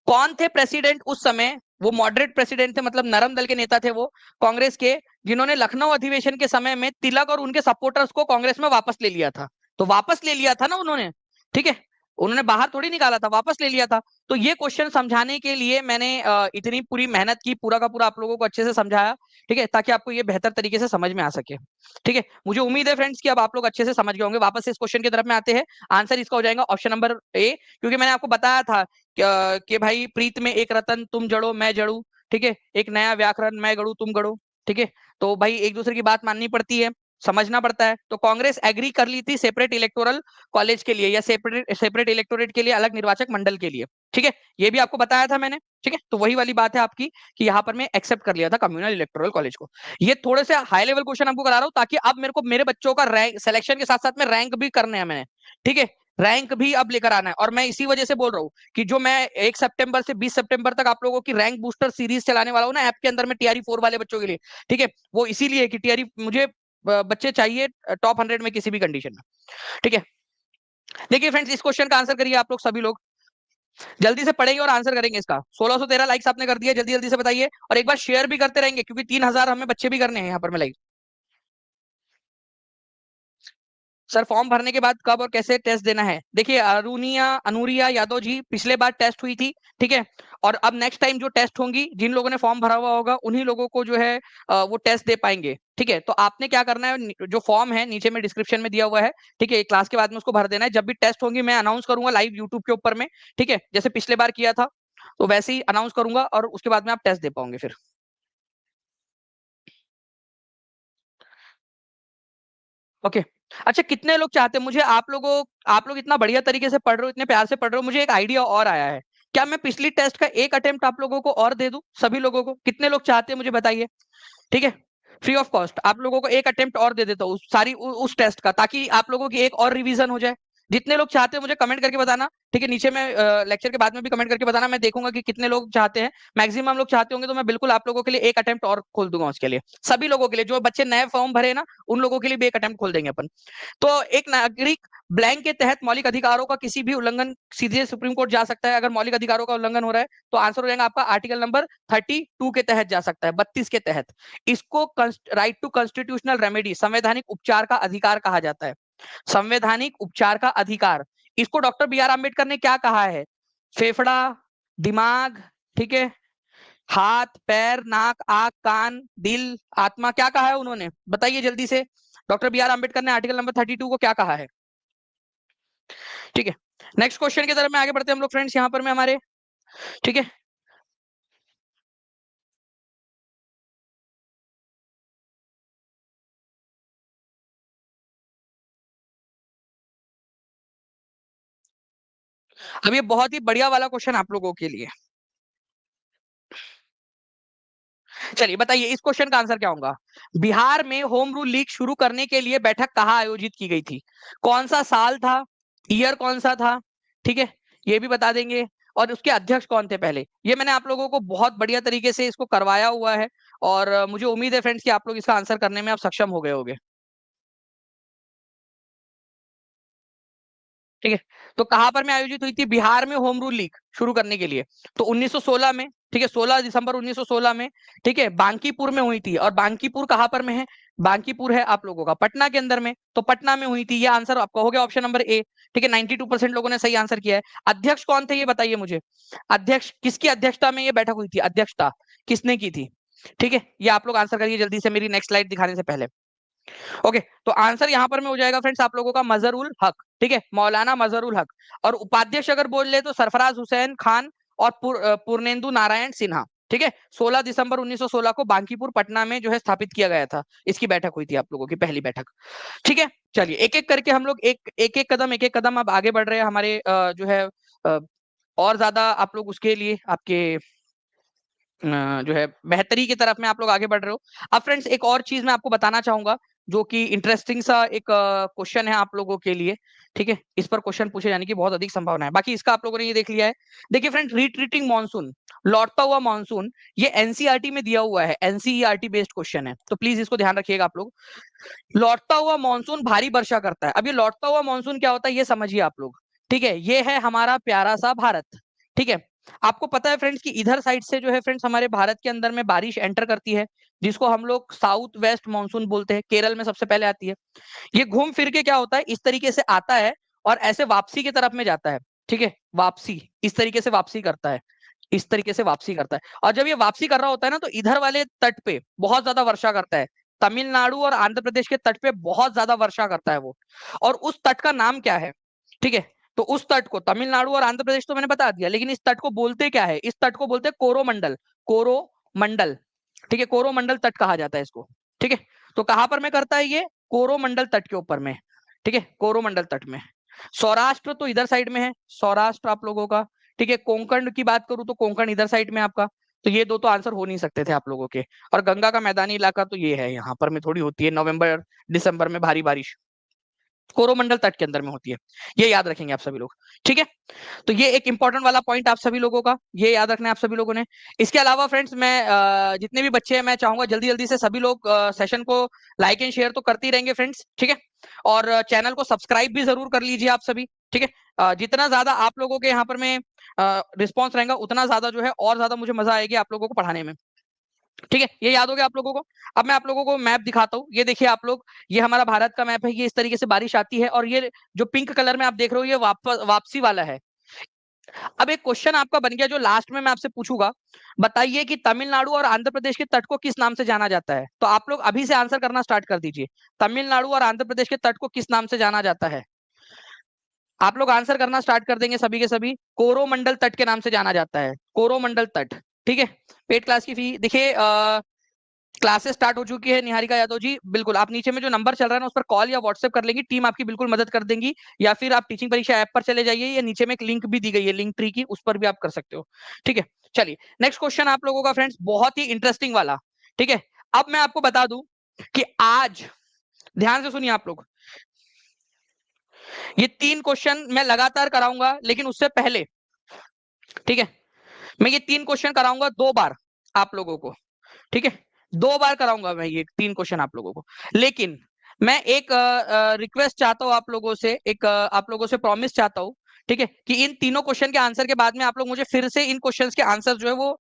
कौन थे प्रेसिडेंट उस समय? वो मॉडरेट प्रेसिडेंट थे, मतलब नरम दल के नेता थे वो, कांग्रेस के, जिन्होंने लखनऊ अधिवेशन के समय में तिलक और उनके सपोर्टर्स को कांग्रेस में वापस ले लिया था। तो वापस ले लिया था ना उन्होंने। ठीक है। उन्होंने बाहर थोड़ी निकाला था, वापस ले लिया था। तो ये क्वेश्चन समझाने के लिए मैंने इतनी पूरी मेहनत की, पूरा का पूरा आप लोगों को अच्छे से समझाया। ठीक है, ताकि आपको ये बेहतर तरीके से समझ में आ सके। ठीक है। मुझे उम्मीद है फ्रेंड्स कि अब आप लोग अच्छे से समझ गए होंगे। वापस से इस क्वेश्चन की तरफ में आते हैं। आंसर इसका हो जाएगा ऑप्शन नंबर ए, क्योंकि मैंने आपको बताया था कि भाई प्रीत में एक रतन तुम जड़ो मैं जड़ू, ठीक है, एक नया व्याकरण मैं गढ़ू तुम गढ़ो। ठीक है। तो भाई एक दूसरे की बात माननी पड़ती है, समझना पड़ता है। तो कांग्रेस एग्री कर ली थी सेपरेट इलेक्टोरल कॉलेज के लिए, या सेपरेट सेपरेट इलेक्टोरेट के लिए, अलग निर्वाचक मंडल के लिए। ठीक है, ये भी आपको बताया था मैंने। ठीक है, तो वही वाली बात है आपकी कि यहाँ पर मैं एक्सेप्ट कर लिया था कम्युनल इलेक्टोरल कॉलेज को। ये थोड़े से हाई लेवल क्वेश्चन आपको करा रहा हूँ, ताकि अब मेरे को मेरे बच्चों का रैंक सिलेक्शन के साथ साथ में रैंक भी करने हैं मैंने। ठीक है, रैंक भी अब लेकर आना है। और मैं इसी वजह से बोल रहा हूँ कि जो मैं 1 सितंबर से 20 सितंबर तक आप लोगों की रैंक बूस्टर सीरीज चलाने वाला हूँ ना ऐप के अंदर में, TRE 4 वाले बच्चों के लिए। ठीक है, वो इसीलिए कि टीआरई मुझे बच्चे चाहिए टॉप 100 में किसी भी कंडीशन में। ठीक है। देखिए फ्रेंड्स, इस क्वेश्चन का आंसर करिए आप लोग सभी लोग, जल्दी से पढ़ेंगे और आंसर करेंगे इसका। 1613 लाइक्स आपने कर दिया, जल्दी जल्दी से बताइए, और एक बार शेयर भी करते रहेंगे, क्योंकि 3000 हमें बच्चे भी करने हैं यहाँ पर में लाइक। सर फॉर्म भरने के बाद कब और कैसे टेस्ट देना है? देखिए अनूरिया यादव जी, पिछले बार टेस्ट हुई थी। ठीक है। और अब नेक्स्ट टाइम जो टेस्ट होंगी, जिन लोगों ने फॉर्म भरा हुआ होगा उन्हीं लोगों को जो है वो टेस्ट दे पाएंगे। ठीक है। तो आपने क्या करना है, जो फॉर्म है नीचे में डिस्क्रिप्शन में दिया हुआ है, ठीक है, क्लास के बाद में उसको भर देना है। जब भी टेस्ट होंगी मैं अनाउंस करूंगा लाइव यूट्यूब के ऊपर में। ठीक है, जैसे पिछले बार किया था, तो वैसे ही अनाउंस करूंगा, और उसके बाद में आप टेस्ट दे पाओगे फिर। ओके। अच्छा, कितने लोग चाहते हैं मुझे, आप लोग इतना बढ़िया तरीके से पढ़ रहे हो, इतने प्यार से पढ़ रहे हो, मुझे एक आइडिया और आया है। क्या मैं पिछली टेस्ट का एक अटेम्प्ट आप लोगों को और दे दूं? सभी लोगों को कितने लोग चाहते हैं मुझे बताइए। ठीक है, फ्री ऑफ कॉस्ट आप लोगों को एक अटेम्प्ट और दे देता हूँ उस टेस्ट का, ताकि आप लोगों की एक और रिवीजन हो जाए। जितने लोग चाहते हैं मुझे कमेंट करके बताना। ठीक है, नीचे में लेक्चर के बाद में भी कमेंट करके बताना, मैं देखूंगा कि कितने लोग चाहते हैं। मैक्सिमम लोग चाहते होंगे तो मैं बिल्कुल आप लोगों के लिए एक अटेम्प्ट और खोल दूंगा उसके लिए। सभी लोगों के लिए, जो बच्चे नए फॉर्म भरे ना, उन लोगों के लिए भी एक अटेम्प्ट खोल देंगे अपन। तो एक नागरिक ब्लैंक के तहत मौलिक अधिकारों का किसी भी उल्लंघन सीधे सुप्रीम कोर्ट जा सकता है। अगर मौलिक अधिकारों का उल्लंघन हो रहा है तो आंसर हो जाएगा आपका आर्टिकल नंबर 32 के तहत जा सकता है, 32 के तहत। इसको राइट टू कॉन्स्टिट्यूशनल रेमेडी, संवैधानिक उपचार का अधिकार कहा जाता है। संवैधानिक उपचार का अधिकार, इसको डॉक्टर B.R. आम्बेडकर ने क्या कहा है? फेफड़ा, दिमाग, ठीक है, हाथ पैर नाक आंख कान दिल आत्मा, क्या कहा है उन्होंने? बताइए जल्दी से। Doctor B.R. आम्बेडकर ने आर्टिकल नंबर 32 को क्या कहा है? ठीक है, नेक्स्ट क्वेश्चन की तरफ में आगे बढ़ते हैं हम लोग फ्रेंड्स, यहाँ पर में हमारे। ठीक है, अब ये बहुत ही बढ़िया वाला क्वेश्चन आप लोगों के लिए। चलिए बताइए इस क्वेश्चन का आंसर क्या होगा। बिहार में होम रूल लीग शुरू करने के लिए बैठक कहाँ आयोजित की गई थी, कौन सा साल था, ईयर कौन सा था, ठीक है, ये भी बता देंगे। और उसके अध्यक्ष कौन थे पहले, ये मैंने आप लोगों को बहुत बढ़िया तरीके से इसको करवाया हुआ है। और मुझे उम्मीद है फ्रेंड्स कि आप लोग इसका आंसर करने में आप सक्षम हो गए होंगे। ठीक है, तो कहां पर में आयोजित हुई थी बिहार में होम रूल लीग शुरू करने के लिए, तो 1916 में, ठीक है, 16 दिसंबर 1916 में, ठीक है, बांकीपुर में हुई थी। और बांकीपुर कहां पर में है, बांकीपुर है आप लोगों का पटना के अंदर में, तो पटना में हुई थी। ये आंसर आपका हो गया ऑप्शन नंबर ए। ठीक है, 92% लोगों ने सही आंसर किया है। अध्यक्ष कौन थे ये बताइए मुझे, अध्यक्ष किसकी अध्यक्षता में ये बैठक हुई थी, अध्यक्षता किसने की थी। ठीक है, ये आप लोग आंसर करिए जल्दी से मेरी नेक्स्ट स्लाइड दिखाने से पहले। ओके, तो आंसर यहां पर में हो जाएगा फ्रेंड्स आप लोगों का मजहरुल हक। ठीक है, मौलाना मजहरुल हक। और उपाध्यक्ष अगर बोल ले तो सरफराज हुसैन खान और पूर्णेंदु नारायण सिन्हा। ठीक है, 16 दिसंबर 1916 को बांकीपुर पटना में जो है स्थापित किया गया था, इसकी बैठक हुई थी आप लोगों की पहली बैठक। ठीक है, चलिए एक एक करके हम लोग एक एक कदम अब आगे बढ़ रहे हैं हमारे जो है और ज्यादा आप लोग उसके लिए आपके जो है बेहतरी की तरफ में आप लोग आगे बढ़ रहे हो। अब फ्रेंड्स एक और चीज मैं आपको बताना चाहूंगा जो कि इंटरेस्टिंग सा एक क्वेश्चन है आप लोगों के लिए। ठीक है, इस पर क्वेश्चन पूछे जाने की बहुत अधिक संभावना है, बाकी इसका आप लोगों ने ये देख लिया है। देखिए फ्रेंड्स, रिट्रीटिंग मानसून, लौटता हुआ मानसून, ये एनसीईआरटी में दिया हुआ है, एनसीईआरटी बेस्ड क्वेश्चन है, तो प्लीज इसको ध्यान रखिएगा आप लोग। लौटता हुआ मानसून भारी वर्षा करता है। अब ये लौटता हुआ मानसून क्या होता है ये समझिए आप लोग। ठीक है, ये है हमारा प्यारा सा भारत। ठीक है, आपको पता है फ्रेंड्स कि इधर साइड से जो है फ्रेंड्स हमारे भारत के अंदर में बारिश एंटर करती है, जिसको हम लोग साउथ वेस्ट मानसून बोलते हैं, केरल में सबसे पहले आती है। ये घूम फिर के क्या होता है इस तरीके से आता है और ऐसे वापसी की तरफ में जाता है। ठीक है, वापसी इस तरीके से वापसी करता है, इस तरीके से वापसी करता है। और जब ये वापसी कर रहा होता है ना, तो इधर वाले तट पे बहुत ज्यादा वर्षा करता है, तमिलनाडु और आंध्र प्रदेश के तट पे बहुत ज्यादा वर्षा करता है वो। और उस तट का नाम क्या है, ठीक है, तो उस तट को तमिलनाडु और आंध्र प्रदेश तो मैंने बता दिया, लेकिन इस तट को बोलते क्या है, इस तट को बोलते हैं कोरोमंडल, कोरोमंडल। ठीक है, कोरोमंडल तट कहा जाता है इसको। ठीक है, तो कहां पर में करता है ये, कोरोमंडल तट के ऊपर में। ठीक है, कोरोमंडल तट में। सौराष्ट्र तो इधर साइड में है, सौराष्ट्र आप लोगों का। ठीक है, कोंकण की बात करूं तो कोंकण इधर साइड में आपका। तो ये दो तो आंसर हो नहीं सकते थे आप लोगों के। और गंगा का मैदानी इलाका तो ये है, यहाँ पर में थोड़ी होती है नवंबर दिसंबर में भारी बारिश, कोरोमंडल तट के अंदर में होती है। ये याद रखेंगे आप सभी लोग। ठीक है, तो ये एक इंपॉर्टेंट वाला पॉइंट आप सभी लोगों का, ये याद रखना है आप सभी लोगों ने। इसके अलावा फ्रेंड्स मैं जितने भी बच्चे हैं मैं चाहूंगा जल्दी जल्दी से सभी लोग सेशन को लाइक एंड शेयर तो करते ही रहेंगे फ्रेंड्स। ठीक है, और चैनल को सब्सक्राइब भी जरूर कर लीजिए आप सभी। ठीक है, जितना ज्यादा आप लोगों के यहाँ पर में रिस्पॉन्स रहेगा उतना ज्यादा जो है और ज्यादा मुझे मजा आएगी आप लोगों को पढ़ाने में। ठीक है, ये याद हो गया आप लोगों को। अब मैं आप लोगों को मैप दिखाता हूँ, ये देखिए आप लोग, ये हमारा भारत का मैप है, ये इस तरीके से बारिश आती है। और ये जो पिंक कलर में आप देख रहे हो ये वापसी वाला है। अब एक क्वेश्चन आपका बन गया जो लास्ट में मैं आपसे पूछूंगा, बताइए कि तमिलनाडु और आंध्र प्रदेश के तट को किस नाम से जाना जाता है। तो आप लोग अभी से आंसर करना स्टार्ट कर दीजिए, तमिलनाडु और आंध्र प्रदेश के तट को किस नाम से जाना जाता है। आप लोग आंसर करना स्टार्ट कर देंगे सभी के सभी। कोरोमंडल तट के नाम से जाना जाता है, कोरोमंडल तट। ठीक है, पेड क्लास की फी देखिए, क्लासेस स्टार्ट हो चुकी है निहारिका यादव जी, बिल्कुल आप नीचे में जो नंबर चल रहा है ना उस पर कॉल या व्हाट्सएप कर लेंगी, टीम आपकी बिल्कुल मदद कर देंगी। या फिर आप टीचिंग परीक्षा ऐप पर चले जाइए, या नीचे में एक लिंक भी दी गई है लिंक ट्री की, उस पर भी आप कर सकते हो। ठीक है, चलिए नेक्स्ट क्वेश्चन आप लोगों का फ्रेंड्स बहुत ही इंटरेस्टिंग वाला। ठीक है, अब मैं आपको बता दूं कि आज, ध्यान से सुनिए आप लोग, ये 3 क्वेश्चन मैं लगातार कराऊंगा, लेकिन उससे पहले, ठीक है, मैं ये 3 क्वेश्चन कराऊंगा 2 बार आप लोगों को। ठीक है, 2 बार कराऊंगा मैं ये 3 क्वेश्चन आप लोगों को। लेकिन मैं एक रिक्वेस्ट चाहता हूं आप लोगों से, एक आप लोगों से प्रॉमिस चाहता हूं, ठीक है, कि इन तीनों क्वेश्चन के आंसर के बाद में आप लोग मुझे फिर से इन क्वेश्चंस के आंसर जो है वो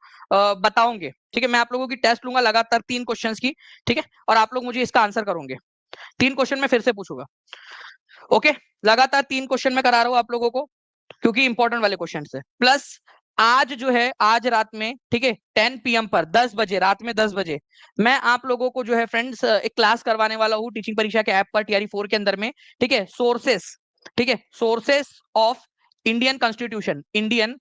बताओगे। ठीक है, मैं आप लोगों की टेस्ट लूंगा लगातार 3 क्वेश्चंस की। ठीक है, और आप लोग मुझे इसका आंसर करोगे। 3 क्वेश्चन मैं फिर से पूछूंगा। ओके, लगातार 3 क्वेश्चन मैं करा रहा हूं आप लोगों को, क्योंकि इंपॉर्टेंट वाले क्वेश्चन है। प्लस आज जो है, आज रात में, ठीक है, 10 PM पर 10 बजे, रात में 10 बजे मैं आप लोगों को जो है फ्रेंड्स एक क्लास करवाने वाला हूँ टीचिंग परीक्षा के ऐप पर TRE 4 के अंदर में। ठीक है, सोर्सेस, ठीक है, sources of Indian constitution, Indian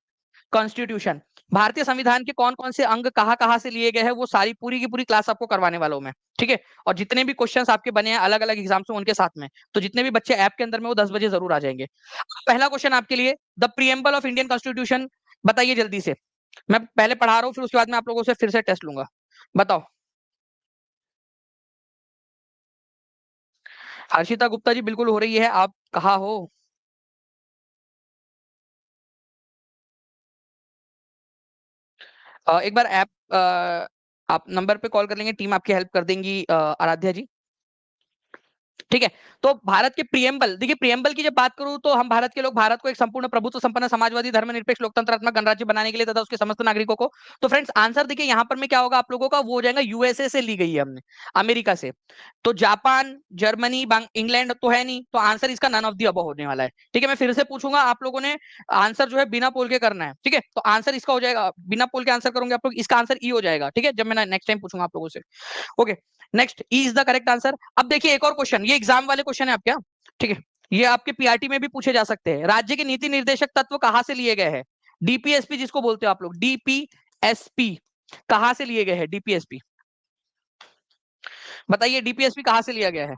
constitution, भारतीय संविधान के कौन कौन से अंग कहाँ कहाँ से लिए गए हैं वो सारी पूरी की पूरी क्लास आपको करवाने वाला हूँ मैं। ठीक है, और जितने भी क्वेश्चंस आपके बने हैं अलग अलग एग्जाम्स में उनके साथ में, तो जितने भी बच्चे ऐप के अंदर में वो 10 बजे जरूर आ जाएंगे। पहला क्वेश्चन आपके लिए, the preamble of Indian constitution, बताइए जल्दी से। मैं पहले पढ़ा रहा हूँ, फिर उसके बाद में आप लोगों से फिर से टेस्ट लूंगा। बताओ। हर्षिता गुप्ता जी बिल्कुल हो रही है, आप कहाँ हो? एक बार ऐप आप नंबर पे कॉल कर लेंगे, टीम आपकी हेल्प कर देंगी, आराध्या जी। ठीक है। तो भारत के प्रियम्बल, देखिए प्रियम्बल की जब बात करूं तो हम भारत के लोग भारत को एक संपूर्ण प्रभुत्व संपन्न समाजवादी धर्मनिरपेक्ष लोकतंत्रात्मक गणराज्य बनाने के लिए तथा उसके समस्त नागरिकों को, तो फ्रेंड्स आंसर देखिए यहाँ पर में क्या होगा आप लोगों का, वो हो जाएगा यूएसए से ली गई है हमने, अमेरिका से। तो जापान, जर्मनी, इंग्लैंड तो है नहीं, तो आंसर इसका नन ऑफ दी अबव होने वाला है। ठीक है, मैं फिर से पूछूंगा, आप लोगों ने आंसर जो है बिना पोल के करना है। ठीक है, तो आंसर इसका हो जाएगा, बिना पोल के आंसर करोगे आप लोग, इसका आंसर ई हो जाएगा। ठीक है, जब मैं नेक्स्ट टाइम पूछूंगा आप लोगों से। Okay, next E is the correct answer. अब देखिए एक और क्वेश्चन, ये एग्जाम वाले क्वेश्चन है आपके यहाँ। ठीक है, ये आपके पीआरटी में भी पूछे जा सकते हैं। राज्य के नीति निर्देशक तत्व कहां से लिए गए हैं? डीपीएसपी जिसको बोलते हो आप लोग, डीपीएसपी कहां से लिए गए हैं? डीपीएसपी बताइए, डीपीएसपी कहां से लिया गया है?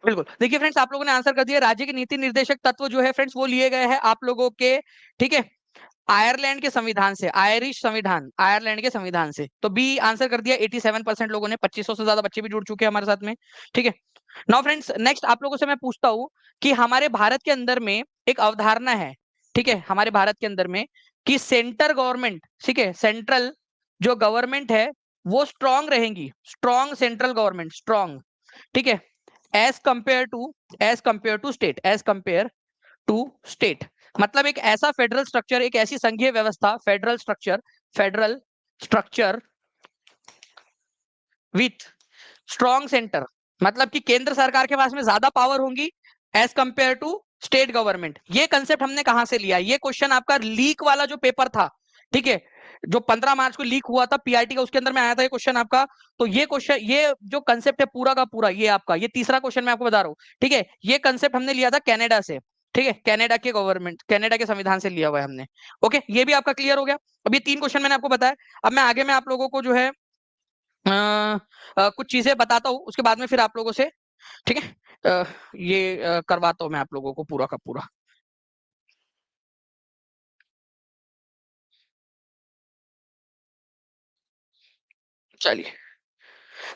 बिल्कुल, देखिए फ्रेंड्स आप लोगों ने आंसर कर दिया, राज्य के नीति निर्देशक तत्व जो है फ्रेंड्स वो लिए गए हैं आप लोगों के, ठीक है, आयरलैंड के संविधान से, आयरिश संविधान, आयरलैंड के संविधान से। तो बी आंसर कर दिया 87% लोगों ने, 2500 से ज्यादा बच्चे भी जुड़ चुके हैं हमारे साथ में। ठीक है, नाउ फ्रेंड्स नेक्स्ट आप लोगों से मैं पूछता हूं कि हमारे भारत के अंदर में एक अवधारणा है, ठीक है, हमारे भारत के अंदर में कि सेंटर गवर्नमेंट, ठीक है, सेंट्रल जो गवर्नमेंट है वो स्ट्रांग रहेंगी, स्ट्रांग सेंट्रल गवर्नमेंट, स्ट्रांग, ठीक है, as compare to, as compare to state, as compare to state, मतलब एक ऐसा फेडरल स्ट्रक्चर, एक ऐसी संघीय व्यवस्था, federal structure, federal structure with strong centre, मतलब कि केंद्र सरकार के पास में ज्यादा पावर होंगी as compare to state government. ये कंसेप्ट हमने कहां से लिया? ये क्वेश्चन आपका लीक वाला जो पेपर था, ठीक है, जो 15 मार्च को लीक हुआ था पीआरटी का, उसके अंदर में आया था ये क्वेश्चन आपका। तो ये क्वेश्चन, ये जो कंसेप्ट है पूरा का पूरा, ये आपका ये तीसरा क्वेश्चन मैं आपको बता रहा हूँ। ठीक है, ये कंसेप्ट हमने लिया था कनाडा से, ठीक है, कनाडा के गवर्नमेंट, कनाडा के संविधान से लिया हुआ है हमने। ओके, ये भी आपका क्लियर हो गया। अब ये 3 क्वेश्चन मैंने आपको बताया। अब मैं आगे में आप लोगों को जो है कुछ चीजें बताता हूँ, उसके बाद में फिर आप लोगों से, ठीक है, ये करवाता हूँ मैं आप लोगों को पूरा का पूरा। चलिए,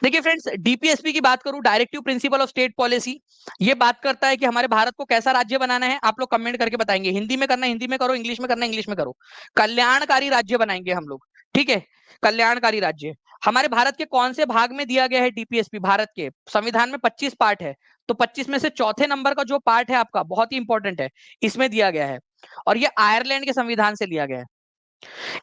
देखिए फ्रेंड्स, डीपीएसपी की बात करूं, directive principle of state policy, ये बात करता है कि हमारे भारत को कैसा राज्य बनाना है। आप लोग कमेंट करके बताएंगे, हिंदी में करना हिंदी में करो, इंग्लिश में करना इंग्लिश में करो। कल्याणकारी राज्य बनाएंगे हम लोग, ठीक है, कल्याणकारी राज्य। हमारे भारत के कौन से भाग में दिया गया है डीपीएसपी? भारत के संविधान में 25 पार्ट है, तो 25 में से चौथे नंबर का जो पार्ट है आपका, बहुत ही इंपॉर्टेंट है, इसमें दिया गया है, और ये आयरलैंड के संविधान से लिया गया है।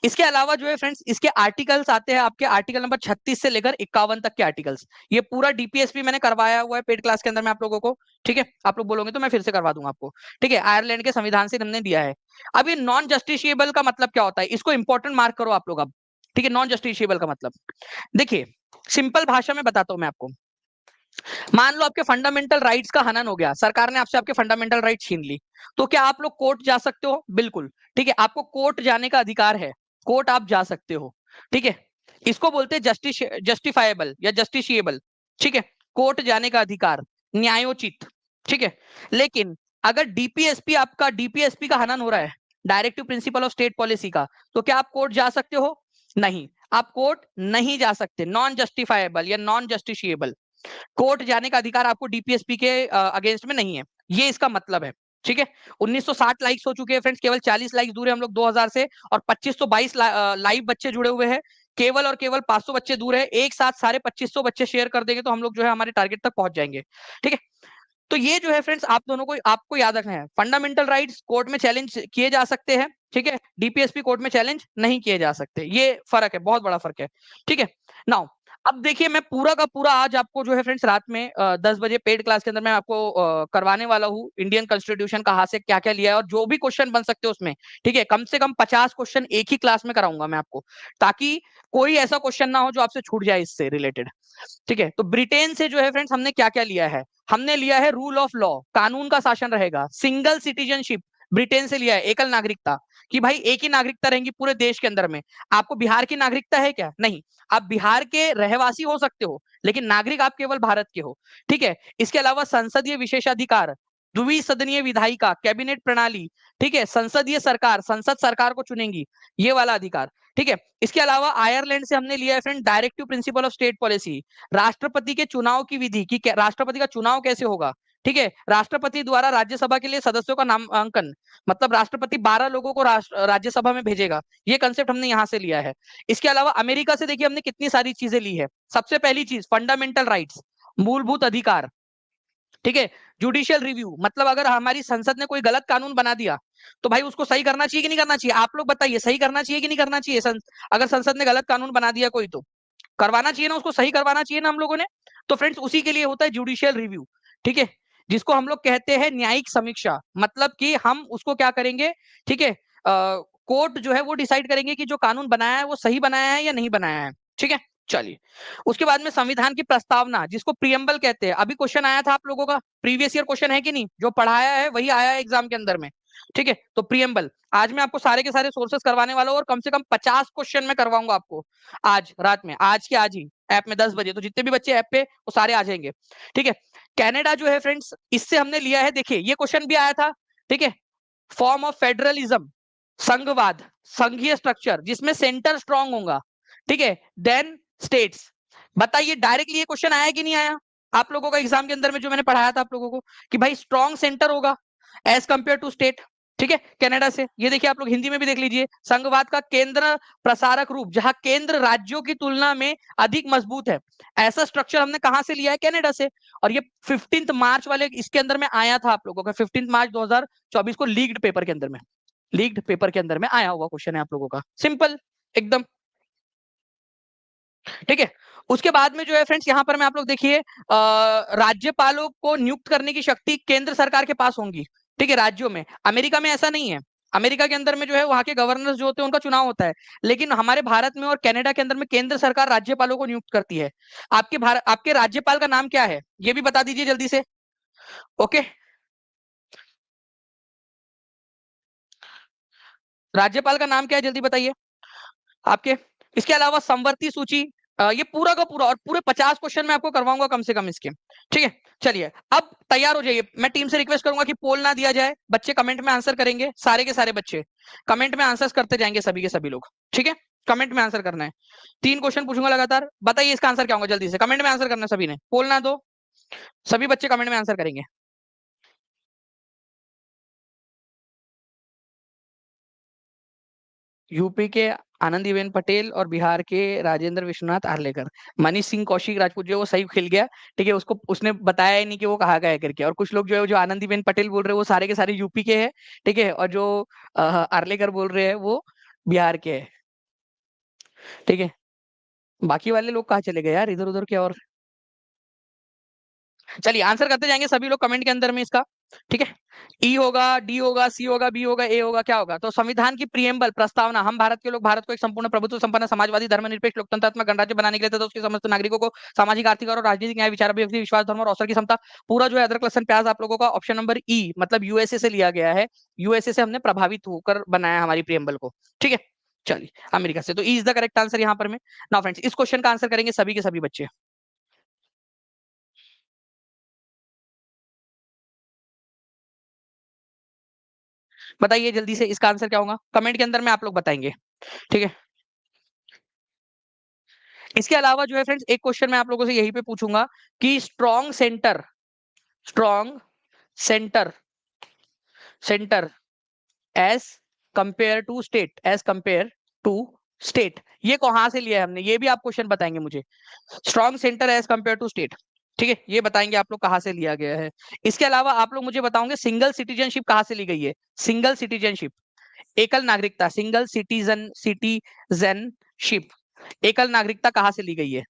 इसके अलावा जो है फ्रेंड्स, इसके आर्टिकल्स आते हैं आपके, आर्टिकल नंबर 36 से लेकर 51 तक के आर्टिकल्स। ये पूरा डीपीएसपी मैंने करवाया हुआ है पेड क्लास के अंदर में आप लोगों को, ठीक है, आप लोग बोलोगे तो मैं फिर से करवा दूंगा आपको। ठीक है, आयरलैंड के संविधान से हमने दिया है। अब ये नॉन जस्टिशिएबल का मतलब क्या होता है, इसको इंपॉर्टेंट मार्क करो आप लोग अब। ठीक है, नॉन जस्टिशिएबल का मतलब, देखिए सिंपल भाषा में बताता हूं मैं आपको। मान लो आपके फंडामेंटल राइट्स का हनन हो गया, सरकार ने आपसे आपके फंडामेंटल राइट छीन ली, तो क्या आप लोग कोर्ट जा सकते हो? बिल्कुल, ठीक है, आपको कोर्ट जाने का अधिकार है, कोर्ट आप जा सकते हो। ठीक है, इसको बोलते हैं जस्टिफाइबल या जस्टिशिएबल, ठीक है, कोर्ट जाने का अधिकार, न्यायोचित। ठीक है, लेकिन अगर डीपीएसपी, आपका डीपीएसपी का हनन हो रहा है, directive principle of state policy का, तो क्या आप कोर्ट जा सकते हो? नहीं, आप कोर्ट नहीं जा सकते, नॉन जस्टिफाइबल या नॉन जस्टिशिएबल। कोर्ट जाने का अधिकार आपको डीपीएसपी के अगेंस्ट में नहीं है, ये इसका मतलब है। ठीक है, 1960 लाइक्स हो चुके हैं फ्रेंड्स, केवल 40 लाइक्स दूर है हम लोग 2000 से, और 2522 लाइव बच्चे जुड़े हुए हैं, केवल और केवल 500 बच्चे दूर है। एक साथ सारे 2500 बच्चे शेयर कर देंगे तो हम लोग जो है हमारे टारगेट तक पहुंच जाएंगे। ठीक है, तो ये जो है फ्रेंड्स आप दोनों को आपको याद रखना है, फंडामेंटल राइट्स कोर्ट में चैलेंज किए जा सकते हैं, ठीक है, डीपीएसपी कोर्ट में चैलेंज नहीं किए जा सकते, ये फर्क है, बहुत बड़ा फर्क है। ठीक है, नाउ अब देखिए मैं पूरा का पूरा आज आपको जो है फ्रेंड्स रात में 10 बजे पेड क्लास के अंदर मैं आपको करवाने वाला हूँ इंडियन कॉन्स्टिट्यूशन कहाँ से क्या क्या लिया है और जो भी क्वेश्चन बन सकते हैं उसमें। ठीक है, कम से कम 50 क्वेश्चन एक ही क्लास में कराऊंगा मैं आपको, ताकि कोई ऐसा क्वेश्चन ना हो जो आपसे छूट जाए इससे रिलेटेड। ठीक है, तो ब्रिटेन से जो है फ्रेंड्स हमने क्या क्या लिया है, हमने लिया है रूल ऑफ लॉ, कानून का शासन रहेगा, सिंगल सिटीजनशिप, ब्रिटेन से लिया है एकल नागरिकता, कि भाई एक ही नागरिकता रहेंगी पूरे देश के अंदर में। आपको बिहार की नागरिकता है क्या? नहीं, आप बिहार के रहवासी हो सकते हो, लेकिन नागरिक आप केवल भारत के हो। ठीक है, इसके अलावा संसदीय विशेषाधिकार, द्विसदनीय विधायिका, कैबिनेट प्रणाली, ठीक है, संसदीय सरकार, संसद सरकार को चुनेंगी, ये वाला अधिकार। ठीक है, इसके अलावा आयरलैंड से हमने लिया है friend directive principle of state policy, राष्ट्रपति के चुनाव की विधि, कि राष्ट्रपति का चुनाव कैसे होगा। ठीक है, राष्ट्रपति द्वारा राज्यसभा के लिए सदस्यों का नामांकन, मतलब राष्ट्रपति 12 लोगों को राज्यसभा में भेजेगा, ये कंसेप्ट हमने यहां से लिया है। इसके अलावा अमेरिका से देखिए हमने कितनी सारी चीजें ली है। सबसे पहली चीज फंडामेंटल राइट्स, मूलभूत अधिकार। ठीक है, जुडिशियल रिव्यू, मतलब अगर हमारी संसद ने कोई गलत कानून बना दिया तो भाई उसको सही करना चाहिए कि नहीं करना चाहिए? आप लोग बताइए, सही करना चाहिए कि नहीं करना चाहिए? अगर संसद ने गलत कानून बना दिया कोई, तो करवाना चाहिए ना, उसको सही करवाना चाहिए ना हम लोगों ने। तो फ्रेंड्स उसी के लिए होता है जुडिशियल रिव्यू। ठीक है, जिसको हम लोग कहते हैं न्यायिक समीक्षा, मतलब कि हम उसको क्या करेंगे, ठीक है, कोर्ट जो है वो डिसाइड करेंगे कि जो कानून बनाया है वो सही बनाया है या नहीं बनाया है। ठीक है, चलिए। उसके बाद में संविधान की प्रस्तावना, जिसको प्रियम्बल कहते हैं। अभी क्वेश्चन आया था आप लोगों का, प्रीवियस ईयर क्वेश्चन है कि नहीं, जो पढ़ाया है वही आया है एग्जाम के अंदर में। ठीक है, तो प्रियम्बल आज मैं आपको सारे के सारे सोर्सेस करवाने वाला हूँ, और कम से कम 50 क्वेश्चन में करवाऊंगा आपको आज रात में, आज के आज ही ऐप में 10 बजे। तो जितने भी बच्चे ऐप पे वो सारे आ जाएंगे। ठीक है, कनाडा जो है फ्रेंड्स, इससे हमने लिया है, देखिए ये क्वेश्चन भी आया था। ठीक है, फॉर्म ऑफ फेडरलिज्म, संघवाद, संघीय स्ट्रक्चर जिसमें सेंटर स्ट्रांग होगा। ठीक है, देन स्टेट्स। बताइए डायरेक्टली ये क्वेश्चन आया कि नहीं आया आप लोगों का एग्जाम के अंदर में, जो मैंने पढ़ाया था आप लोगों को, कि भाई स्ट्रांग सेंटर होगा एज कंपेयर टू स्टेट। ठीक है, कनाडा से। ये देखिए आप लोग हिंदी में भी देख लीजिए, संघवाद का केंद्र प्रसारक रूप, जहां केंद्र राज्यों की तुलना में अधिक मजबूत है, ऐसा स्ट्रक्चर हमने कहां से लिया है? कनाडा से। और ये 15 मार्च वाले इसके अंदर में आया था आप लोगों का, 15 मार्च 2024 को लीग्ड पेपर के अंदर में, लीग्ड पेपर के अंदर में आया हुआ क्वेश्चन है आप लोगों का, सिंपल एकदम। ठीक है, उसके बाद में जो है फ्रेंड्स, यहां पर मैं आप लोग देखिए, राज्यपालों को नियुक्त करने की शक्ति केंद्र सरकार के पास होंगी। ठीक है, राज्यों में। अमेरिका में ऐसा नहीं है, अमेरिका के अंदर में जो है वहां के गवर्नर जो होते हैं उनका चुनाव होता है, लेकिन हमारे भारत में और कनाडा के अंदर में केंद्र सरकार राज्यपालों को नियुक्त करती है। आपके राज्यपाल का नाम क्या है, ये भी बता दीजिए जल्दी से। ओके, राज्यपाल का नाम क्या है, जल्दी बताइए आपके। इसके अलावा संवर्ती सूची, ये पूरा का पूरा, और पूरे 50 क्वेश्चन मैं आपको करवाऊंगा कम से कम इसके। ठीक है, चलिए अब तैयार हो जाइए। मैं टीम से रिक्वेस्ट करूंगा कि पोल ना दिया जाए, बच्चे कमेंट में आंसर करेंगे, सारे के सारे बच्चे कमेंट में आंसर करते जाएंगे, सभी के सभी लोग। ठीक है, कमेंट में आंसर करना है। 3 क्वेश्चन पूछूंगा लगातार, बताइए इसका आंसर क्या होगा, जल्दी से कमेंट में आंसर करना है सभी ने, पोल ना दो, सभी बच्चे कमेंट में आंसर करेंगे। यूपी के आनंदीबेन पटेल और बिहार के राजेंद्र विश्वनाथ आर्लेकर। मनीष सिंह कौशिक राजपूत जो है वो सही खिल गया। ठीक है, उसको उसने बताया ही नहीं कि वो कहाँ गया करके। और कुछ लोग जो है, जो आनंदीबेन पटेल बोल रहे हैं वो सारे के सारे यूपी के हैं। ठीक है, और जो आर्लेकर बोल रहे हैं वो बिहार के हैं। ठीक है, बाकी वाले लोग कहाँ चले गए यार, इधर उधर के। और चलिए आंसर करते जाएंगे सभी लोग कमेंट के अंदर में इसका। ठीक है, ई होगा, डी होगा, सी होगा, बी होगा, ए होगा, क्या होगा? तो संविधान की प्रियम्बल प्रस्तावना, हम भारत के लोग भारत को एक संपूर्ण प्रभुत्व संपन्न समाजवादी धर्मनिरपेक्ष लोकतंत्रात्मक गणराज्य बनाने के लिए तथा उसके समस्त नागरिकों को सामाजिक, आर्थिक और राजनीतिक न्याय, विचार अभिव्यक्ति, विश्वास, धर्म और अवसर की समता, पूरा जो है अदरक लहसन प्याज आप लोगों का ऑप्शन नंबर ई, मतलब यूएसए से लिया गया है। यूएसए से हमने प्रभावित होकर बनाया हमारी प्रियम्बल को। ठीक है, चलिए अमेरिका से, तो E is the correct answer यहाँ पर में। नाउ फ्रेंड्स, इस क्वेश्चन का आंसर करेंगे सभी के सभी बच्चे। बताइए जल्दी से इसका आंसर क्या होगा, कमेंट के अंदर में आप लोग बताएंगे। ठीक है, इसके अलावा जो है फ्रेंड्स, एक क्वेश्चन मैं आप लोगों से यही पे पूछूंगा कि strong centre centre as compare to state, as compare to state, ये कहां से लिया है हमने, ये भी आप क्वेश्चन बताएंगे मुझे। Strong centre as compare to state, ठीक है, ये बताएंगे आप लोग कहां से लिया गया है। इसके अलावा आप लोग मुझे बताओगे सिंगल सिटीजनशिप कहां से ली गई है। सिंगल सिटीजनशिप, एकल नागरिकता, सिंगल सिटीजनशिप, एकल नागरिकता कहां से ली गई है।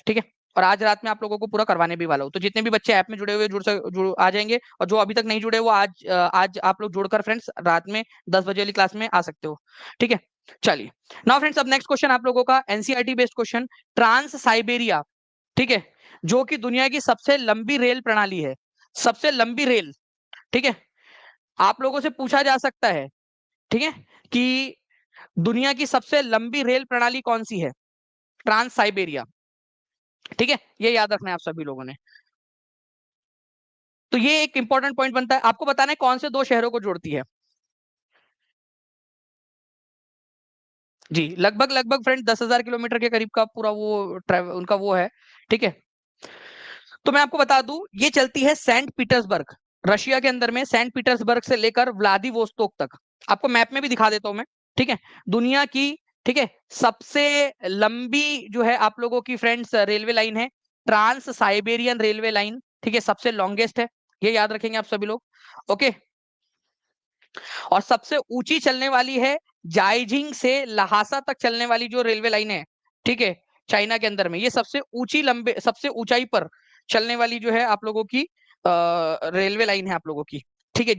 ठीक है, और आज रात में आप लोगों को पूरा करवाने भी वाला हूँ। तो जितने भी बच्चे ऐप में जुड़े हुए जुड़ आ जाएंगे, और जो अभी तक नहीं जुड़े वो आज आप लोग जुड़कर फ्रेंड्स रात में 10 बजे वाली क्लास में आ सकते हो। ठीक है, चलिए नाउ फ्रेंड्स, अब नेक्स्ट क्वेश्चन आप लोगों का NCERT based question, trans Siberia, ठीक है, जो कि दुनिया की सबसे लंबी रेल प्रणाली है, सबसे लंबी रेल। ठीक है, आप लोगों से पूछा जा सकता है, ठीक है, कि दुनिया की सबसे लंबी रेल प्रणाली कौन सी है? Trans Siberia. ठीक है, ये याद रखना है आप सभी लोगों ने। तो ये एक इंपॉर्टेंट पॉइंट बनता है, आपको बताना है कौन से दो शहरों को जोड़ती है। जी, लगभग लगभग फ्रेंड 10,000 किलोमीटर के करीब का पूरा वो उनका वो है। ठीक है, तो मैं आपको बता दूं, ये चलती है सेंट पीटर्सबर्ग, रशिया के अंदर में सेंट पीटर्सबर्ग से लेकर व्लादिवोस्तोक तक। आपको मैप में भी दिखा देता हूं मैं। ठीक है, दुनिया की, ठीक है, सबसे लंबी जो है आप लोगों की फ्रेंड्स रेलवे लाइन है ट्रांस साइबेरियन रेलवे लाइन। ठीक है, सबसे लॉन्गेस्ट है, ये याद रखेंगे आप सभी लोग। ओके, और सबसे ऊंची चलने वाली है जाइजिंग से लहासा तक चलने वाली जो रेलवे लाइन है, ठीक है, चाइना के अंदर में, ये सबसे ऊंची लंबे सबसे ऊंचाई पर चलने वाली जो है आप लोगों की रेलवे लाइन है आप लोगों की। ठीक है,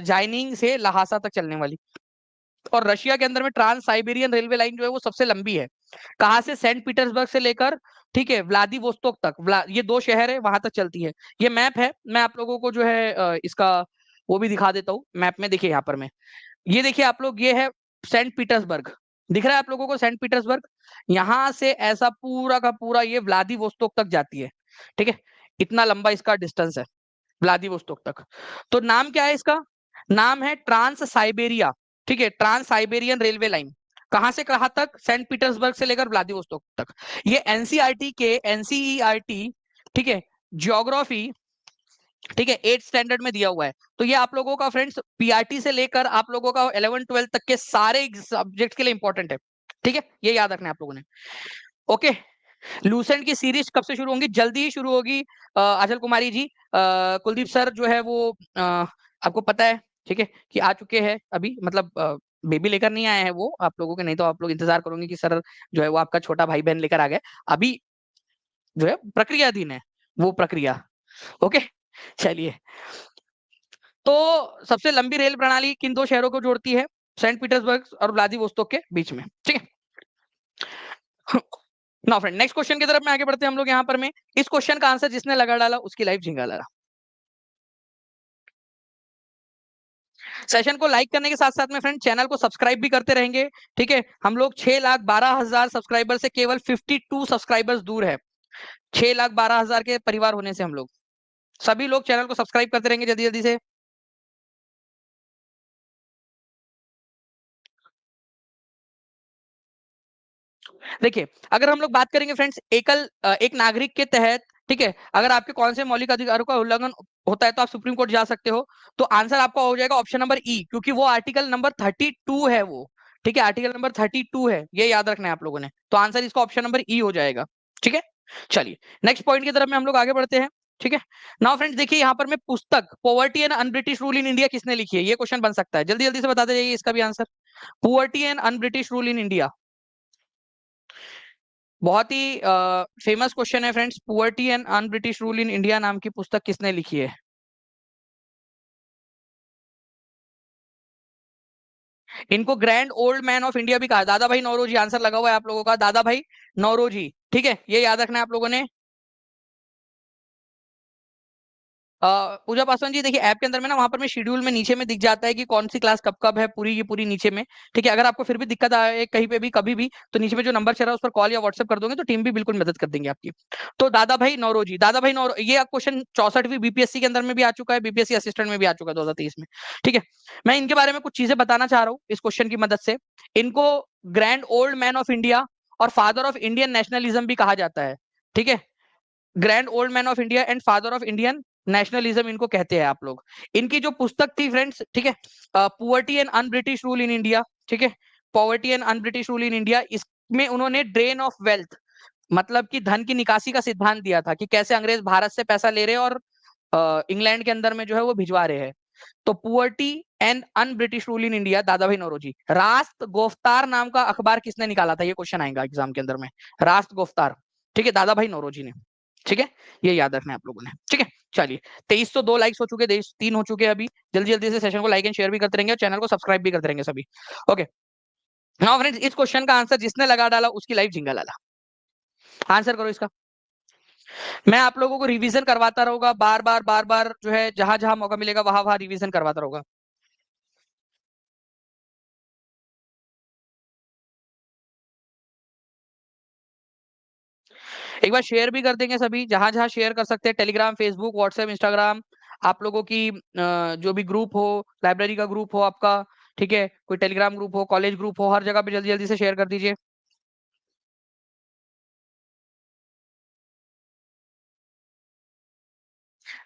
जाइनिंग से लहासा तक चलने वाली। और रशिया के अंदर में ट्रांस साइबेरियन रेलवे लाइन जो है वो सबसे लंबी है। कहाँ से? सेंट पीटर्सबर्ग से लेकर, ठीक है, व्लादिवोस्तोक तक, ये दो शहर है, वहां तक चलती है। ये मैप है, मैं आप लोगों को जो है इसका वो भी दिखा देता हूँ मैप में। देखिए यहाँ पर मैं, ये देखिए आप लोग, ये है सेंट पीटर्सबर्ग, दिख रहा है आप लोगों को सेंट पीटर्सबर्ग? यहां से ऐसा पूरा का पूरा ये व्लादिवोस्तोक तक जाती है। ठीक है, इतना लंबा इसका डिस्टेंस है व्लादिवोस्तोक तक। तो नाम क्या है इसका? नाम है ट्रांस साइबेरिया। ठीक है, ट्रांस साइबेरियन रेलवे लाइन। कहां से कहां तक? सेंट पीटर्सबर्ग से लेकर व्लादिवोस्तोक तक। ये एनसीईआरटी के एनसीईआरटी, ठीक है, ज्योग्राफी, ठीक है, 8 स्टैंडर्ड में दिया हुआ है। तो ये आप लोगों का फ्रेंड्स पीआरटी से लेकर आप लोगों का 11 12 तक के सारे सब्जेक्ट के लिए इंपॉर्टेंट है। ठीक है, ये याद रखना है आप लोगों ने। ओके, लूसेंट की सीरीज कब से शुरू होंगी? जल्दी ही शुरू होगी अचल कुमारी जी। कुलदीप सर जो है वो आपको पता है, ठीक है, कि आ चुके हैं अभी, मतलब बेबी लेकर नहीं आए हैं वो आप लोगों के, नहीं तो आप लोग इंतजार करोगे कि सर जो है वो आपका छोटा भाई बहन लेकर आ गए। अभी जो है प्रक्रियाधीन है वो प्रक्रिया। ओके, चलिए। तो सबसे लंबी रेल प्रणाली किन दो शहरों को जोड़ती है? सेंट पीटर्सबर्ग और व्लादिवोस्तोक के बीच में। ठीक है, नाउ फ्रेंड, नेक्स्ट क्वेश्चन की तरफ में आगे बढ़ते हैं हम लोग। यहाँ पर में इस क्वेश्चन का आंसर जिसने लगा डाला उसकी लाइफ झिंगा लगा। सेशन को लाइक करने के साथ साथ में फ्रेंड चैनल को सब्सक्राइब भी करते रहेंगे। ठीक है, हम लोग 6,12,000 सब्सक्राइबर से केवल 52 सब्सक्राइबर्स दूर है, 6,12,000 के परिवार होने से। हम लोग सभी लोग चैनल को सब्सक्राइब करते रहेंगे जल्दी जल्दी से। देखिए, अगर हम लोग बात करेंगे फ्रेंड्स एक नागरिक के तहत, ठीक है, अगर आपके कौन से मौलिक अधिकारों का उल्लंघन होता है तो आप सुप्रीम कोर्ट जा सकते हो। तो आंसर आपका हो जाएगा ऑप्शन नंबर ई, क्योंकि वो आर्टिकल नंबर 32 है वो। ठीक है, आर्टिकल नंबर 32 है, ये याद रखना है आप लोगों ने। तो आंसर इसका ऑप्शन नंबर ई हो जाएगा। ठीक है, चलिए नेक्स्ट पॉइंट की तरफ में हम लोग आगे बढ़ते हैं। ठीक है, नाउ फ्रेंड्स देखिए यहाँ पर मैं पुस्तक poverty and un British rule in India किसने लिखी है, ये क्वेश्चन बन सकता है, जल्दी जल्दी से बताते जाइए इसका भी answer. Poverty and un British rule in India, बहुत ही फेमस क्वेश्चन है friends. Poverty and un British rule in India नाम की पुस्तक किसने लिखी है? इनको grand old man of India भी कहा, दादा भाई नौरोजी। आंसर लगा हुआ है आप लोगों का, दादा भाई नौरोजी। ठीक है, ये याद रखना है आप लोगों ने। पूजा पासवान जी देखिए, ऐप के अंदर में ना वहां पर में शेड्यूल में नीचे में दिख जाता है कि कौन सी क्लास कब कब है, पूरी की पूरी नीचे में। ठीक है, अगर आपको फिर भी दिक्कत आए कहीं पे भी कभी भी, तो नीचे में जो नंबर चल रहा है उस पर कॉल या व्हाट्सएप कर दोगे तो टीम भी बिल्कुल मदद कर देंगे आपकी। तो दादा भाई नौरोजी, दादा भाई नौरो, ये क्वेश्चन 64वीं बीपीएससी के अंदर में भी आ चुका है, बीपीएससी असिस्टेंट में भी आ चुका है 2023 में। ठीक है, मैं इनके बारे में कुछ चीजें बताना चाह रहा हूँ इस क्वेश्चन की मदद से। इनको grand old man of India और फादर ऑफ इंडियन नेशनलिज्म भी कहा जाता है। ठीक है, grand old man of India and father of Indian nationalism इनको कहते हैं आप लोग। इनकी जो पुस्तक थी फ्रेंड्स, ठीक है, poverty and un British rule in India, ठीक है, poverty and un British rule in India, इसमें उन्होंने ड्रेन ऑफ वेल्थ, मतलब कि धन की निकासी का सिद्धांत दिया था कि कैसे अंग्रेज भारत से पैसा ले रहे हैं और इंग्लैंड के अंदर में जो है वो भिजवा रहे हैं। तो poverty and un British rule in India, दादा भाई नौरोजी। रास्त गोफ्तार नाम का अखबार किसने निकाला था, ये क्वेश्चन आएगा एग्जाम के अंदर में। रास्त गोफ्तार, ठीक है, दादा भाई नौरोजी ने। ठीक है, ये याद रखना है आप लोगों ने। ठीक है, चलिए 23 तो 2 लाइक्स हो चुके, 3 हो चुके अभी। जल्दी जल्दी से सेशन को लाइक एंड शेयर भी करते रहेंगे और चैनल को सब्सक्राइब भी करते रहेंगे सभी। ओके, नाउ फ्रेंड्स इस क्वेश्चन का आंसर जिसने लगा डाला उसकी लाइफ झिंगा लाला। आंसर करो इसका। मैं आप लोगों को रिवीजन करवाता रहूंगा, बार बार जो है, जहां जहां मौका मिलेगा वहां वहां रिवीजन करवाता रहूंगा। एक बार शेयर भी कर देंगे सभी, जहां जहां शेयर कर सकते हैं, टेलीग्राम, फेसबुक, व्हाट्सएप, इंस्टाग्राम, आप लोगों की जो भी ग्रुप हो, लाइब्रेरी का ग्रुप हो आपका, ठीक है, कोई टेलीग्राम ग्रुप हो, कॉलेज ग्रुप हो, हर जगह पे जल्दी जल्दी से शेयर कर दीजिए।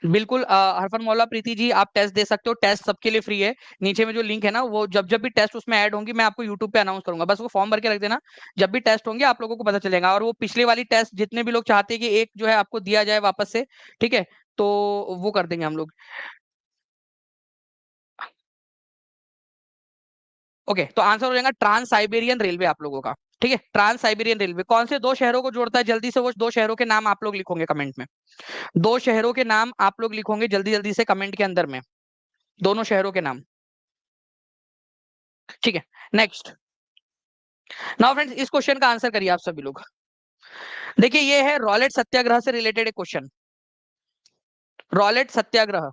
बिल्कुल हरफन मौला प्रीति जी, आप टेस्ट दे सकते हो, टेस्ट सबके लिए फ्री है। नीचे में जो लिंक है ना, वो जब जब भी टेस्ट उसमें ऐड होंगी, मैं आपको यूट्यूब पे अनाउंस करूंगा, बस वो फॉर्म भर के रख देना। जब भी टेस्ट होंगे आप लोगों को पता चलेगा। और वो पिछले वाली टेस्ट जितने भी लोग चाहते हैं कि एक जो है आपको दिया जाए वापस से, ठीक है, तो वो कर देंगे हम लोग। ओके, तो आंसर हो जाएगा ट्रांस साइबेरियन रेलवे आप लोगों का। ठीक है, ट्रांस साइबेरियन रेलवे कौन से दो शहरों को जोड़ता है? जल्दी से वो दो शहरों के नाम आप लोग लिखोगे कमेंट में। दो शहरों के नाम आप लोग लिखोगे जल्दी जल्दी से कमेंट के अंदर में, दोनों शहरों के नाम। ठीक है, नेक्स्ट। नाउ फ्रेंड्स, इस क्वेश्चन का आंसर करिए आप सभी लोग। देखिए, ये है रॉलेट सत्याग्रह से रिलेटेड एक क्वेश्चन। रॉलेट सत्याग्रह।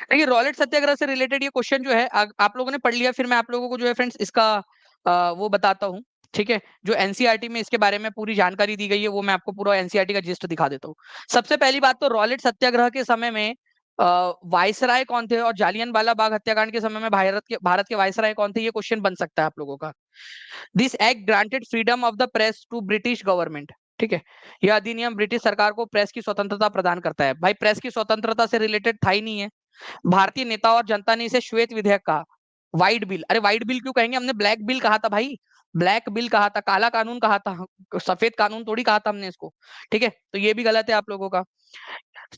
देखिए, रॉलेट सत्याग्रह से रिलेटेड ये क्वेश्चन जो है आप लोगों ने पढ़ लिया, फिर मैं आप लोगों को जो है फ्रेंड्स इसका वो बताता हूँ। ठीक है, जो एनसीईआरटी में इसके बारे में पूरी जानकारी दी गई है, वो मैं आपको पूरा एनसीईआरटी का जिस्ट दिखा देता हूँ। सबसे पहली बात तो, रॉलेट सत्याग्रह के समय में वायसराय कौन थे, और जालियनवाला बाग हत्याकांड के समय में भारत के वायसराय कौन थे, ये क्वेश्चन बन सकता है आप लोगों का। This act granted freedom of the press to British government. ठीक है, यह अधिनियम ब्रिटिश सरकार को प्रेस की स्वतंत्रता प्रदान करता है। भाई, प्रेस की स्वतंत्रता से रिलेटेड था ही नहीं है। भारतीय नेता और जनता ने इसे श्वेत विधेयक कहा, व्हाइट बिल। अरे व्हाइट बिल क्यों कहेंगे, हमने ब्लैक बिल कहा था भाई, ब्लैक बिल कहा था, काला कानून कहा था, सफेद कानून थोड़ी कहा था हमने इसको। ठीक है, तो ये भी गलत है आप लोगों का।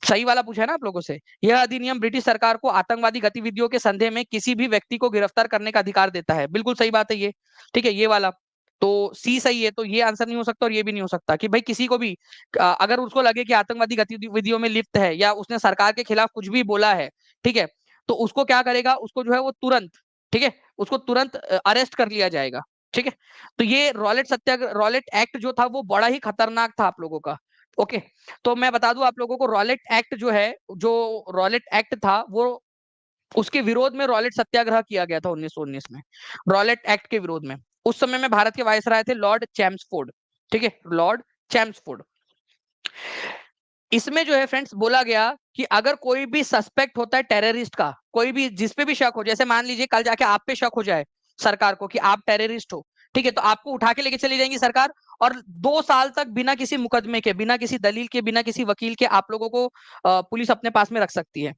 सही वाला पूछा है ना आप लोगों से। यह अधिनियम ब्रिटिश सरकार को आतंकवादी गतिविधियों के संदेह में किसी भी व्यक्ति को गिरफ्तार करने का अधिकार देता है। बिल्कुल सही बात है ये। ठीक है, ये वाला तो सी सही है, तो ये आंसर नहीं हो सकता और ये भी नहीं हो सकता कि भाई किसी को भी अगर उसको लगे कि आतंकवादी गतिविधियों में लिप्त है या उसने सरकार के खिलाफ कुछ भी बोला है, ठीक है, तो उसको क्या करेगा, उसको जो है वो तुरंत, ठीक है, उसको तुरंत अरेस्ट कर लिया जाएगा। ठीक है, तो ये रॉलेट सत्याग्रह, रॉलेट एक्ट जो था वो बड़ा ही खतरनाक था आप लोगों का। ओके, तो मैं बता दूं आप लोगों को, रॉलेट एक्ट जो है, जो रॉलेट एक्ट था वो, उसके विरोध में रॉलेट सत्याग्रह किया गया था 1919 में, रॉलेट एक्ट के विरोध में। उस समय में भारत के वायसराय थे लॉर्ड चैम्सफोर्ड। ठीक है, लॉर्ड चैम्सफोर्ड। इसमें जो है फ्रेंड्स बोला गया कि अगर कोई भी सस्पेक्ट होता है टेररिस्ट का, कोई भी जिस पे भी शक हो, जैसे मान लीजिए कल जाके आप पे शक हो जाए सरकार को कि आप टेररिस्ट हो, ठीक है, तो आपको उठा के लेके चली जाएंगी सरकार, और 2 साल तक बिना किसी मुकदमे के, बिना किसी दलील के, बिना किसी वकील के आप लोगों को पुलिस अपने पास में रख सकती है।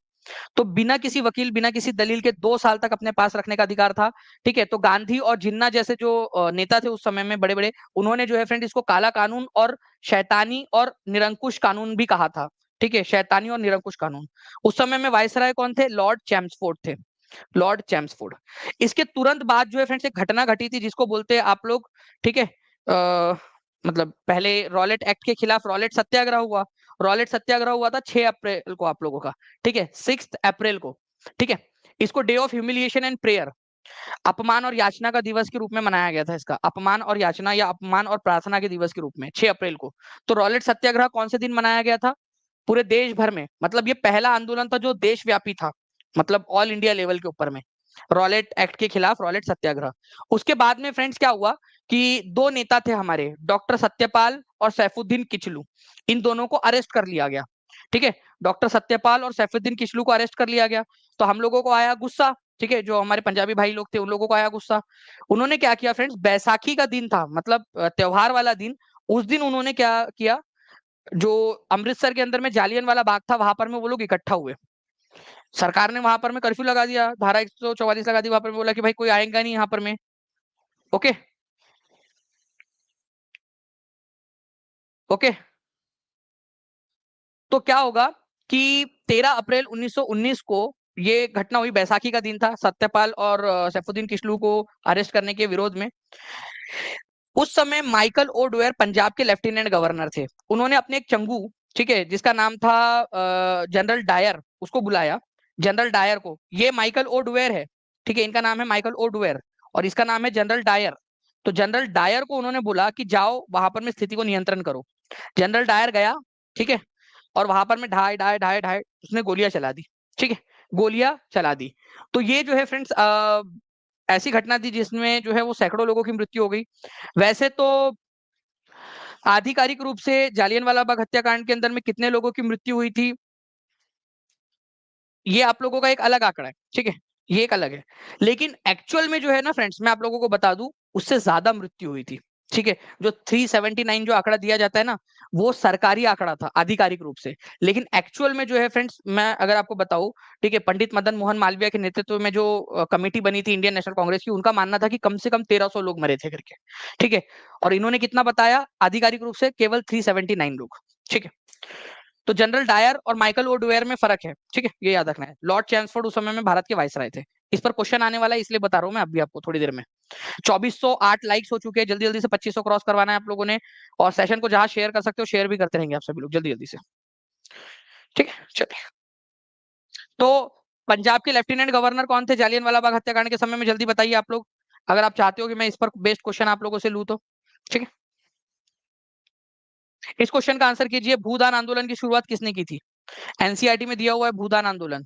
तो बिना किसी वकील, बिना किसी दलील के 2 साल तक अपने पास रखने का अधिकार था। ठीक है, तो गांधी और जिन्ना जैसे जो नेता थे उस समय में बड़े बड़े, उन्होंने जो है फ्रेंड इसको काला कानून और शैतानी और निरंकुश कानून भी कहा था। ठीक है, शैतानी और निरंकुश कानून। उस समय में वायसराय कौन थे? लॉर्ड चैम्सफोर्ड थे, लॉर्ड चैम्सफोर्ड। इसके तुरंत बाद जो है फ्रेंड्स एक घटना घटी थी जिसको बोलते हैं आप लोग, ठीक है, मतलब पहले रॉलेट एक्ट के खिलाफ रॉलेट सत्याग्रह हुआ। रॉलेट सत्याग्रह हुआ था 6 अप्रैल को आप लोगों का। ठीक है, 6 अप्रैल को। ठीक है, इसको day of humiliation and prayer, अपमान और याचना का दिवस के रूप में मनाया गया था। इसका अपमान और याचना या अपमान और प्रार्थना के दिवस के रूप में 6 अप्रैल को। तो रॉलेट सत्याग्रह कौन से दिन मनाया गया था? पूरे देश भर में, मतलब ये पहला आंदोलन था जो देशव्यापी था, मतलब ऑल इंडिया लेवल के ऊपर में, रॉलेट एक्ट के खिलाफ रॉलेट सत्याग्रह। उसके बाद में फ्रेंड्स क्या हुआ कि दो नेता थे हमारे, डॉक्टर सत्यपाल और सैफुद्दीन किचलू, इन दोनों को अरेस्ट कर लिया गया। ठीक है, डॉक्टर सत्यपाल और सैफुद्दीन किचलू को अरेस्ट कर लिया गया। तो हम लोगों को आया गुस्सा, ठीक है, जो हमारे पंजाबी भाई लोग थे उन लोगों को आया गुस्सा। उन्होंने क्या किया फ्रेंड्स, बैसाखी का दिन था, मतलब त्योहार वाला दिन, उस दिन उन्होंने क्या किया, जो अमृतसर के अंदर में जालियन वाला बाग था वहां पर में वो लोग इकट्ठा हुए। सरकार ने वहां पर में कर्फ्यू लगा दिया, धारा 144 लगा दी वहां पर, बोला कि भाई कोई आएगा नहीं यहाँ पर में। ओके, ओके, तो क्या होगा कि 13 अप्रैल 1919 को ये घटना हुई, बैसाखी का दिन था, सत्यपाल और सैफुद्दीन किस्लू को अरेस्ट करने के विरोध में। उस समय माइकल ओ डोयर पंजाब के लेफ्टिनेंट गवर्नर थे। उन्होंने अपने एक चंगू, ठीक है, जिसका नाम था जनरल डायर, उसको बुलाया। जनरल डायर को, ये माइकल ओ डुवेर है, ठीक है, इनका नाम है माइकल ओ डुवेर और इसका नाम है जनरल डायर। तो जनरल डायर को उन्होंने बोला कि जाओ वहां पर में स्थिति को नियंत्रण करो। जनरल डायर गया, ठीक है, और वहां पर में ढाई ढाई ढाई ढाई उसने गोलियां चला दी, ठीक है, गोलियां चला दी। तो ये जो है फ्रेंड्स ऐसी घटना थी जिसमें जो है वो सैकड़ों लोगों की मृत्यु हो गई। वैसे तो आधिकारिक रूप से जालियनवाला बाग हत्याकांड के अंदर में कितने लोगों की मृत्यु हुई थी, ये आप लोगों का एक अलग आंकड़ा है, ठीक है, ये एक अलग है। लेकिन एक्चुअल में जो है ना फ्रेंड्स, मैं आप लोगों को बता दूं, उससे ज्यादा मृत्यु हुई थी, ठीक है। जो 379 जो आंकड़ा दिया जाता है ना, वो सरकारी आंकड़ा था आधिकारिक रूप से। लेकिन एक्चुअल में जो है फ्रेंड्स, मैं अगर आपको बताऊं, ठीक है, पंडित मदन मोहन मालवीय के नेतृत्व में जो कमेटी बनी थी इंडियन नेशनल कांग्रेस की, उनका मानना था कि कम से कम 1300 लोग मरे थे करके, ठीक है। और इन्होंने कितना बताया आधिकारिक रूप से, केवल 379 लोग, ठीक है। तो जनरल डायर और माइकल ओ डुवेयर में फर्क है, ठीक है, ये याद रखना है। लॉर्ड चैम्सफोर्ड उस समय में भारत के वाइसराय थे। इस पर क्वेश्चन आने वाला है, इसलिए बता रहा हूं मैं अभी आपको थोड़ी देर में। 2408 लाइक्स हो चुके हैं, जल्दी जल्दी से 2500 क्रॉस करवाना है आप लोगों ने। और सेशन को जहां शेयर कर सकते हो शेयर भी करते रहेंगे आप सभी लोग जल्दी जल्दी से, ठीक है। चलिए, तो पंजाब के लेफ्टिनेंट गवर्नर कौन थे जालियनवाला बाग हत्याकांड के समय में, जल्दी बताइए आप लोग, अगर आप चाहते हो कि मैं इस पर बेस्ड क्वेश्चन आप लोगों से लूं तो, ठीक है। इस क्वेश्चन का आंसर कीजिए, भूदान आंदोलन की शुरुआत किसने की थी? एनसीईआरटी में दिया हुआ है भूदान आंदोलन।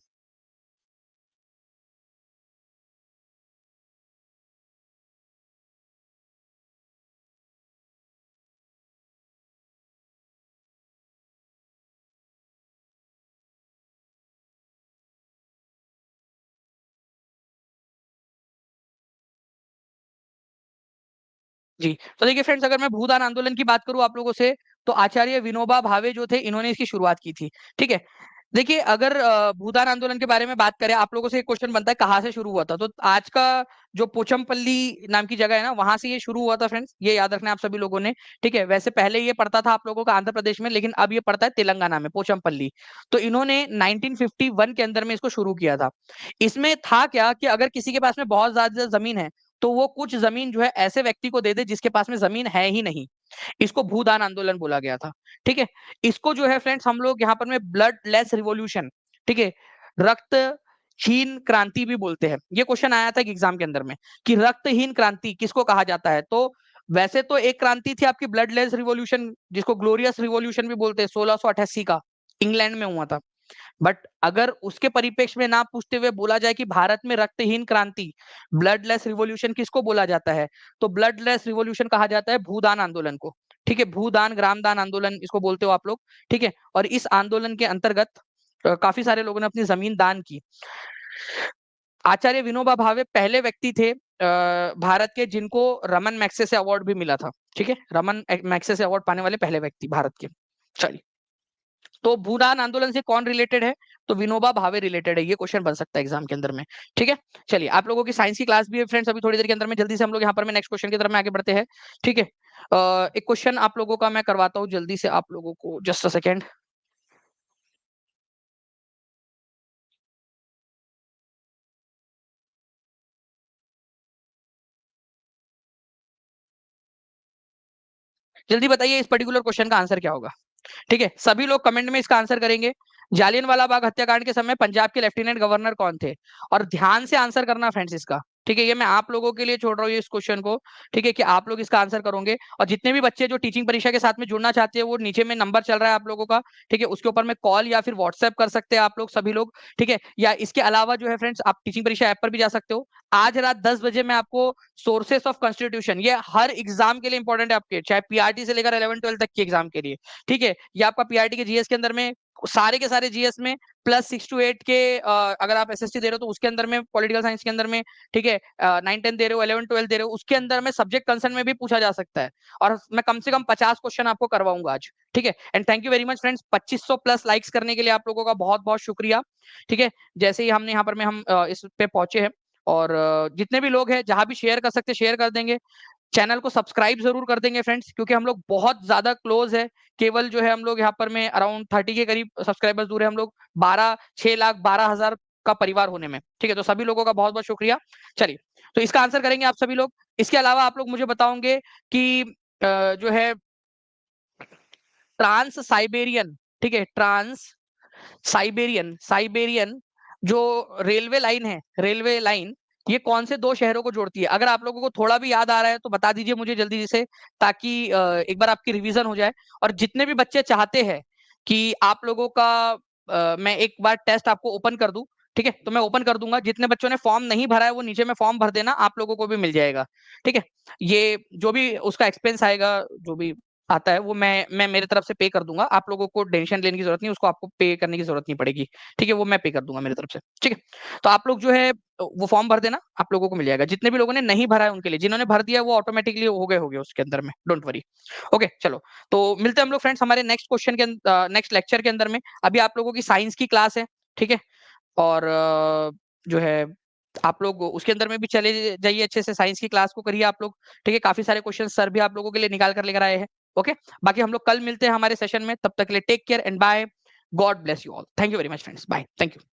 जी, तो देखिए फ्रेंड्स, अगर मैं भूदान आंदोलन की बात करूं आप लोगों से, तो आचार्य विनोबा भावे जो थे, इन्होंने इसकी शुरुआत की थी, ठीक है। देखिए, अगर भूदान आंदोलन के बारे में बात करें, आप लोगों से एक क्वेश्चन बनता है कहाँ से शुरू हुआ था, तो आज का जो पोचमपल्ली नाम की जगह है ना, वहां से ये शुरू हुआ था फ्रेंड्स, ये याद रखना है आप सभी लोगों ने, ठीक है। वैसे पहले ये पड़ता था आप लोगों का आंध्र प्रदेश में, लेकिन अब ये पड़ता है तेलंगाना में, पोचमपल्ली। तो इन्होंने 1951 के अंदर में इसको शुरू किया था। इसमें था क्या कि अगर किसी के पास में बहुत ज्यादा जमीन है, तो वो कुछ जमीन जो है ऐसे व्यक्ति को दे दे जिसके पास में जमीन है ही नहीं। इसको भूदान आंदोलन बोला गया था, ठीक है। इसको जो है फ्रेंड्स हम लोग यहाँ पर में ब्लड लेस रिवॉल्यूशन, ठीक है, रक्तहीन क्रांति भी बोलते हैं। ये क्वेश्चन आया था एग्जाम के अंदर में कि रक्तहीन क्रांति किसको कहा जाता है। तो वैसे तो एक क्रांति थी आपकी ब्लड लेस रिवॉल्यूशन, जिसको ग्लोरियस रिवॉल्यूशन भी बोलते हैं, 1688 का इंग्लैंड में हुआ था। बट अगर उसके परिप्रेक्ष्य में ना पूछते हुए बोला जाए कि भारत में रक्तहीन क्रांति, ब्लडलेस रिवॉल्यूशन किसको बोला जाता है, तो ब्लडलेस रिवॉल्यूशन कहा जाता है भूदान आंदोलन को, ठीक है। भूदान ग्रामदान आंदोलन इसको बोलते हो आप लोग, ठीक है। और इस आंदोलन के अंतर्गत काफी सारे लोगों ने अपनी जमीन दान की। आचार्य विनोबा भावे पहले व्यक्ति थे भारत के जिनको रमन मैग्सेसे अवार्ड भी मिला था, ठीक है, रमन मैग्सेसे अवार्ड पाने वाले पहले व्यक्ति भारत के। चलिए, तो भूदान आंदोलन से कौन रिलेटेड है, तो विनोबा भावे रिलेटेड है, ये क्वेश्चन बन सकता है एग्जाम के अंदर में, ठीक है। चलिए, आप लोगों की साइंस की क्लास भी है फ्रेंड्स अभी थोड़ी देर के अंदर में, जल्दी से हम लोग यहाँ पर में नेक्स्ट क्वेश्चन की तरफ में आगे बढ़ते हैं, ठीक है। एक क्वेश्चन आप लोगों का मैं करवाता हूँ जल्दी से आप लोगों को, जस्ट अ सेकेंड। जल्दी बताइए इस पर्टिकुलर क्वेश्चन का आंसर क्या होगा, ठीक है। सभी लोग कमेंट में इसका आंसर करेंगे। जालियनवाला बाग हत्याकांड के समय पंजाब के लेफ्टिनेंट गवर्नर कौन थे? और ध्यान से आंसर करना फ्रेंड्स इसका, ठीक है। ये मैं आप लोगों के लिए छोड़ रहा हूँ इस क्वेश्चन को, ठीक है, कि आप लोग इसका आंसर करोगे। और जितने भी बच्चे जो टीचिंग परीक्षा के साथ में जुड़ना चाहते हैं, वो नीचे में नंबर चल रहा है आप लोगों का, ठीक है, उसके ऊपर में कॉल या फिर व्हाट्सएप कर सकते हैं आप लोग सभी लोग, ठीक है। या इसके अलावा जो है फ्रेंड्स, आप टीचिंग परीक्षा ऐप पर भी जा सकते हो। आज रात 10 बजे मैं आपको सोर्सेस ऑफ कॉन्स्टिट्यूशन, ये हर एग्जाम के लिए इंपॉर्टेंट है आपके, चाहे पीआरटी से लेकर 11 12 तक के एग्जाम के लिए, ठीक है। ये आपका पीआरटी के जीएस के अंदर में सारे के सारे जीएस में प्लस 6 to 8 के अगर आप एसएसटी दे रहे हो तो उसके अंदर में, पॉलिटिकल साइंस के अंदर में, ठीक है, 9 10 दे रहे हो, 11 12 दे रहे हो, उसके अंदर में सब्जेक्ट कंसर्न में भी पूछा जा सकता है। और मैं कम से कम 50 क्वेश्चन आपको करवाऊंगा आज, ठीक है। And thank you very much friends, 2500 plus likes करने के लिए आप लोगों का बहुत बहुत शुक्रिया, ठीक है। जैसे ही हमने यहाँ पर में हम इस पे पहुंचे हैं, और जितने भी लोग हैं जहां भी शेयर कर सकते शेयर कर देंगे। चैनल को सब्सक्राइब जरूर कर देंगे फ्रेंड्स, क्योंकि हम लोग बहुत ज्यादा क्लोज है। केवल जो है हम लोग यहाँ पर में अराउंड 30 के करीब सब्सक्राइबर्स दूर है हम लोग 6,12,000 का परिवार होने में, ठीक है। तो सभी लोगों का बहुत बहुत शुक्रिया। चलिए, तो इसका आंसर करेंगे आप सभी लोग। इसके अलावा आप लोग मुझे बताओगे कि जो है ट्रांस साइबेरियन, ठीक है, ट्रांस साइबेरियन साइबेरियन जो रेलवे लाइन है, रेलवे लाइन ये कौन से दो शहरों को जोड़ती है? अगर आप लोगों को थोड़ा भी याद आ रहा है तो बता दीजिए मुझे जल्दी से, ताकि एक बार आपकी रिवीजन हो जाए। और जितने भी बच्चे चाहते हैं कि आप लोगों का मैं एक बार टेस्ट आपको ओपन कर दूं, ठीक है, तो मैं ओपन कर दूंगा। जितने बच्चों ने फॉर्म नहीं भरा है वो नीचे में फॉर्म भर देना, आप लोगों को भी मिल जाएगा। ठीक है, ये जो भी उसका एक्सपेंस आएगा, जो भी आता है वो मैं मेरे तरफ से पे कर दूंगा। आप लोगों को टेंशन लेने की जरूरत नहीं, उसको आपको पे करने की जरूरत नहीं पड़ेगी। ठीक है, वो मैं पे कर दूंगा मेरी तरफ से। ठीक है, तो आप लोग जो है वो फॉर्म भर देना, आप लोगों को मिल जाएगा। जितने भी लोगों ने नहीं भरा है उनके लिए, जिन्होंने भर दिया वो ऑटोमेटिकली हो गए उसके अंदर में, डोंट वरी। ओके, चलो, तो मिलते हैं हम लोग फ्रेंड्स हमारे नेक्स्ट क्वेश्चन के नेक्स्ट लेक्चर के अंदर में। अभी आप लोगों की साइंस की क्लास है, ठीक है, और जो है आप लोग उसके अंदर में भी चले जाइए, अच्छे से साइंस की क्लास को करिए आप लोग। ठीक है, काफी सारे क्वेश्चन सर भी आप लोगों के लिए निकाल कर लेकर आए हैं। ओके, बाकी हम लोग कल मिलते हैं हमारे सेशन में, तब तक के लिए take care and bye. God bless you all. Thank you very much friends, bye, thank you.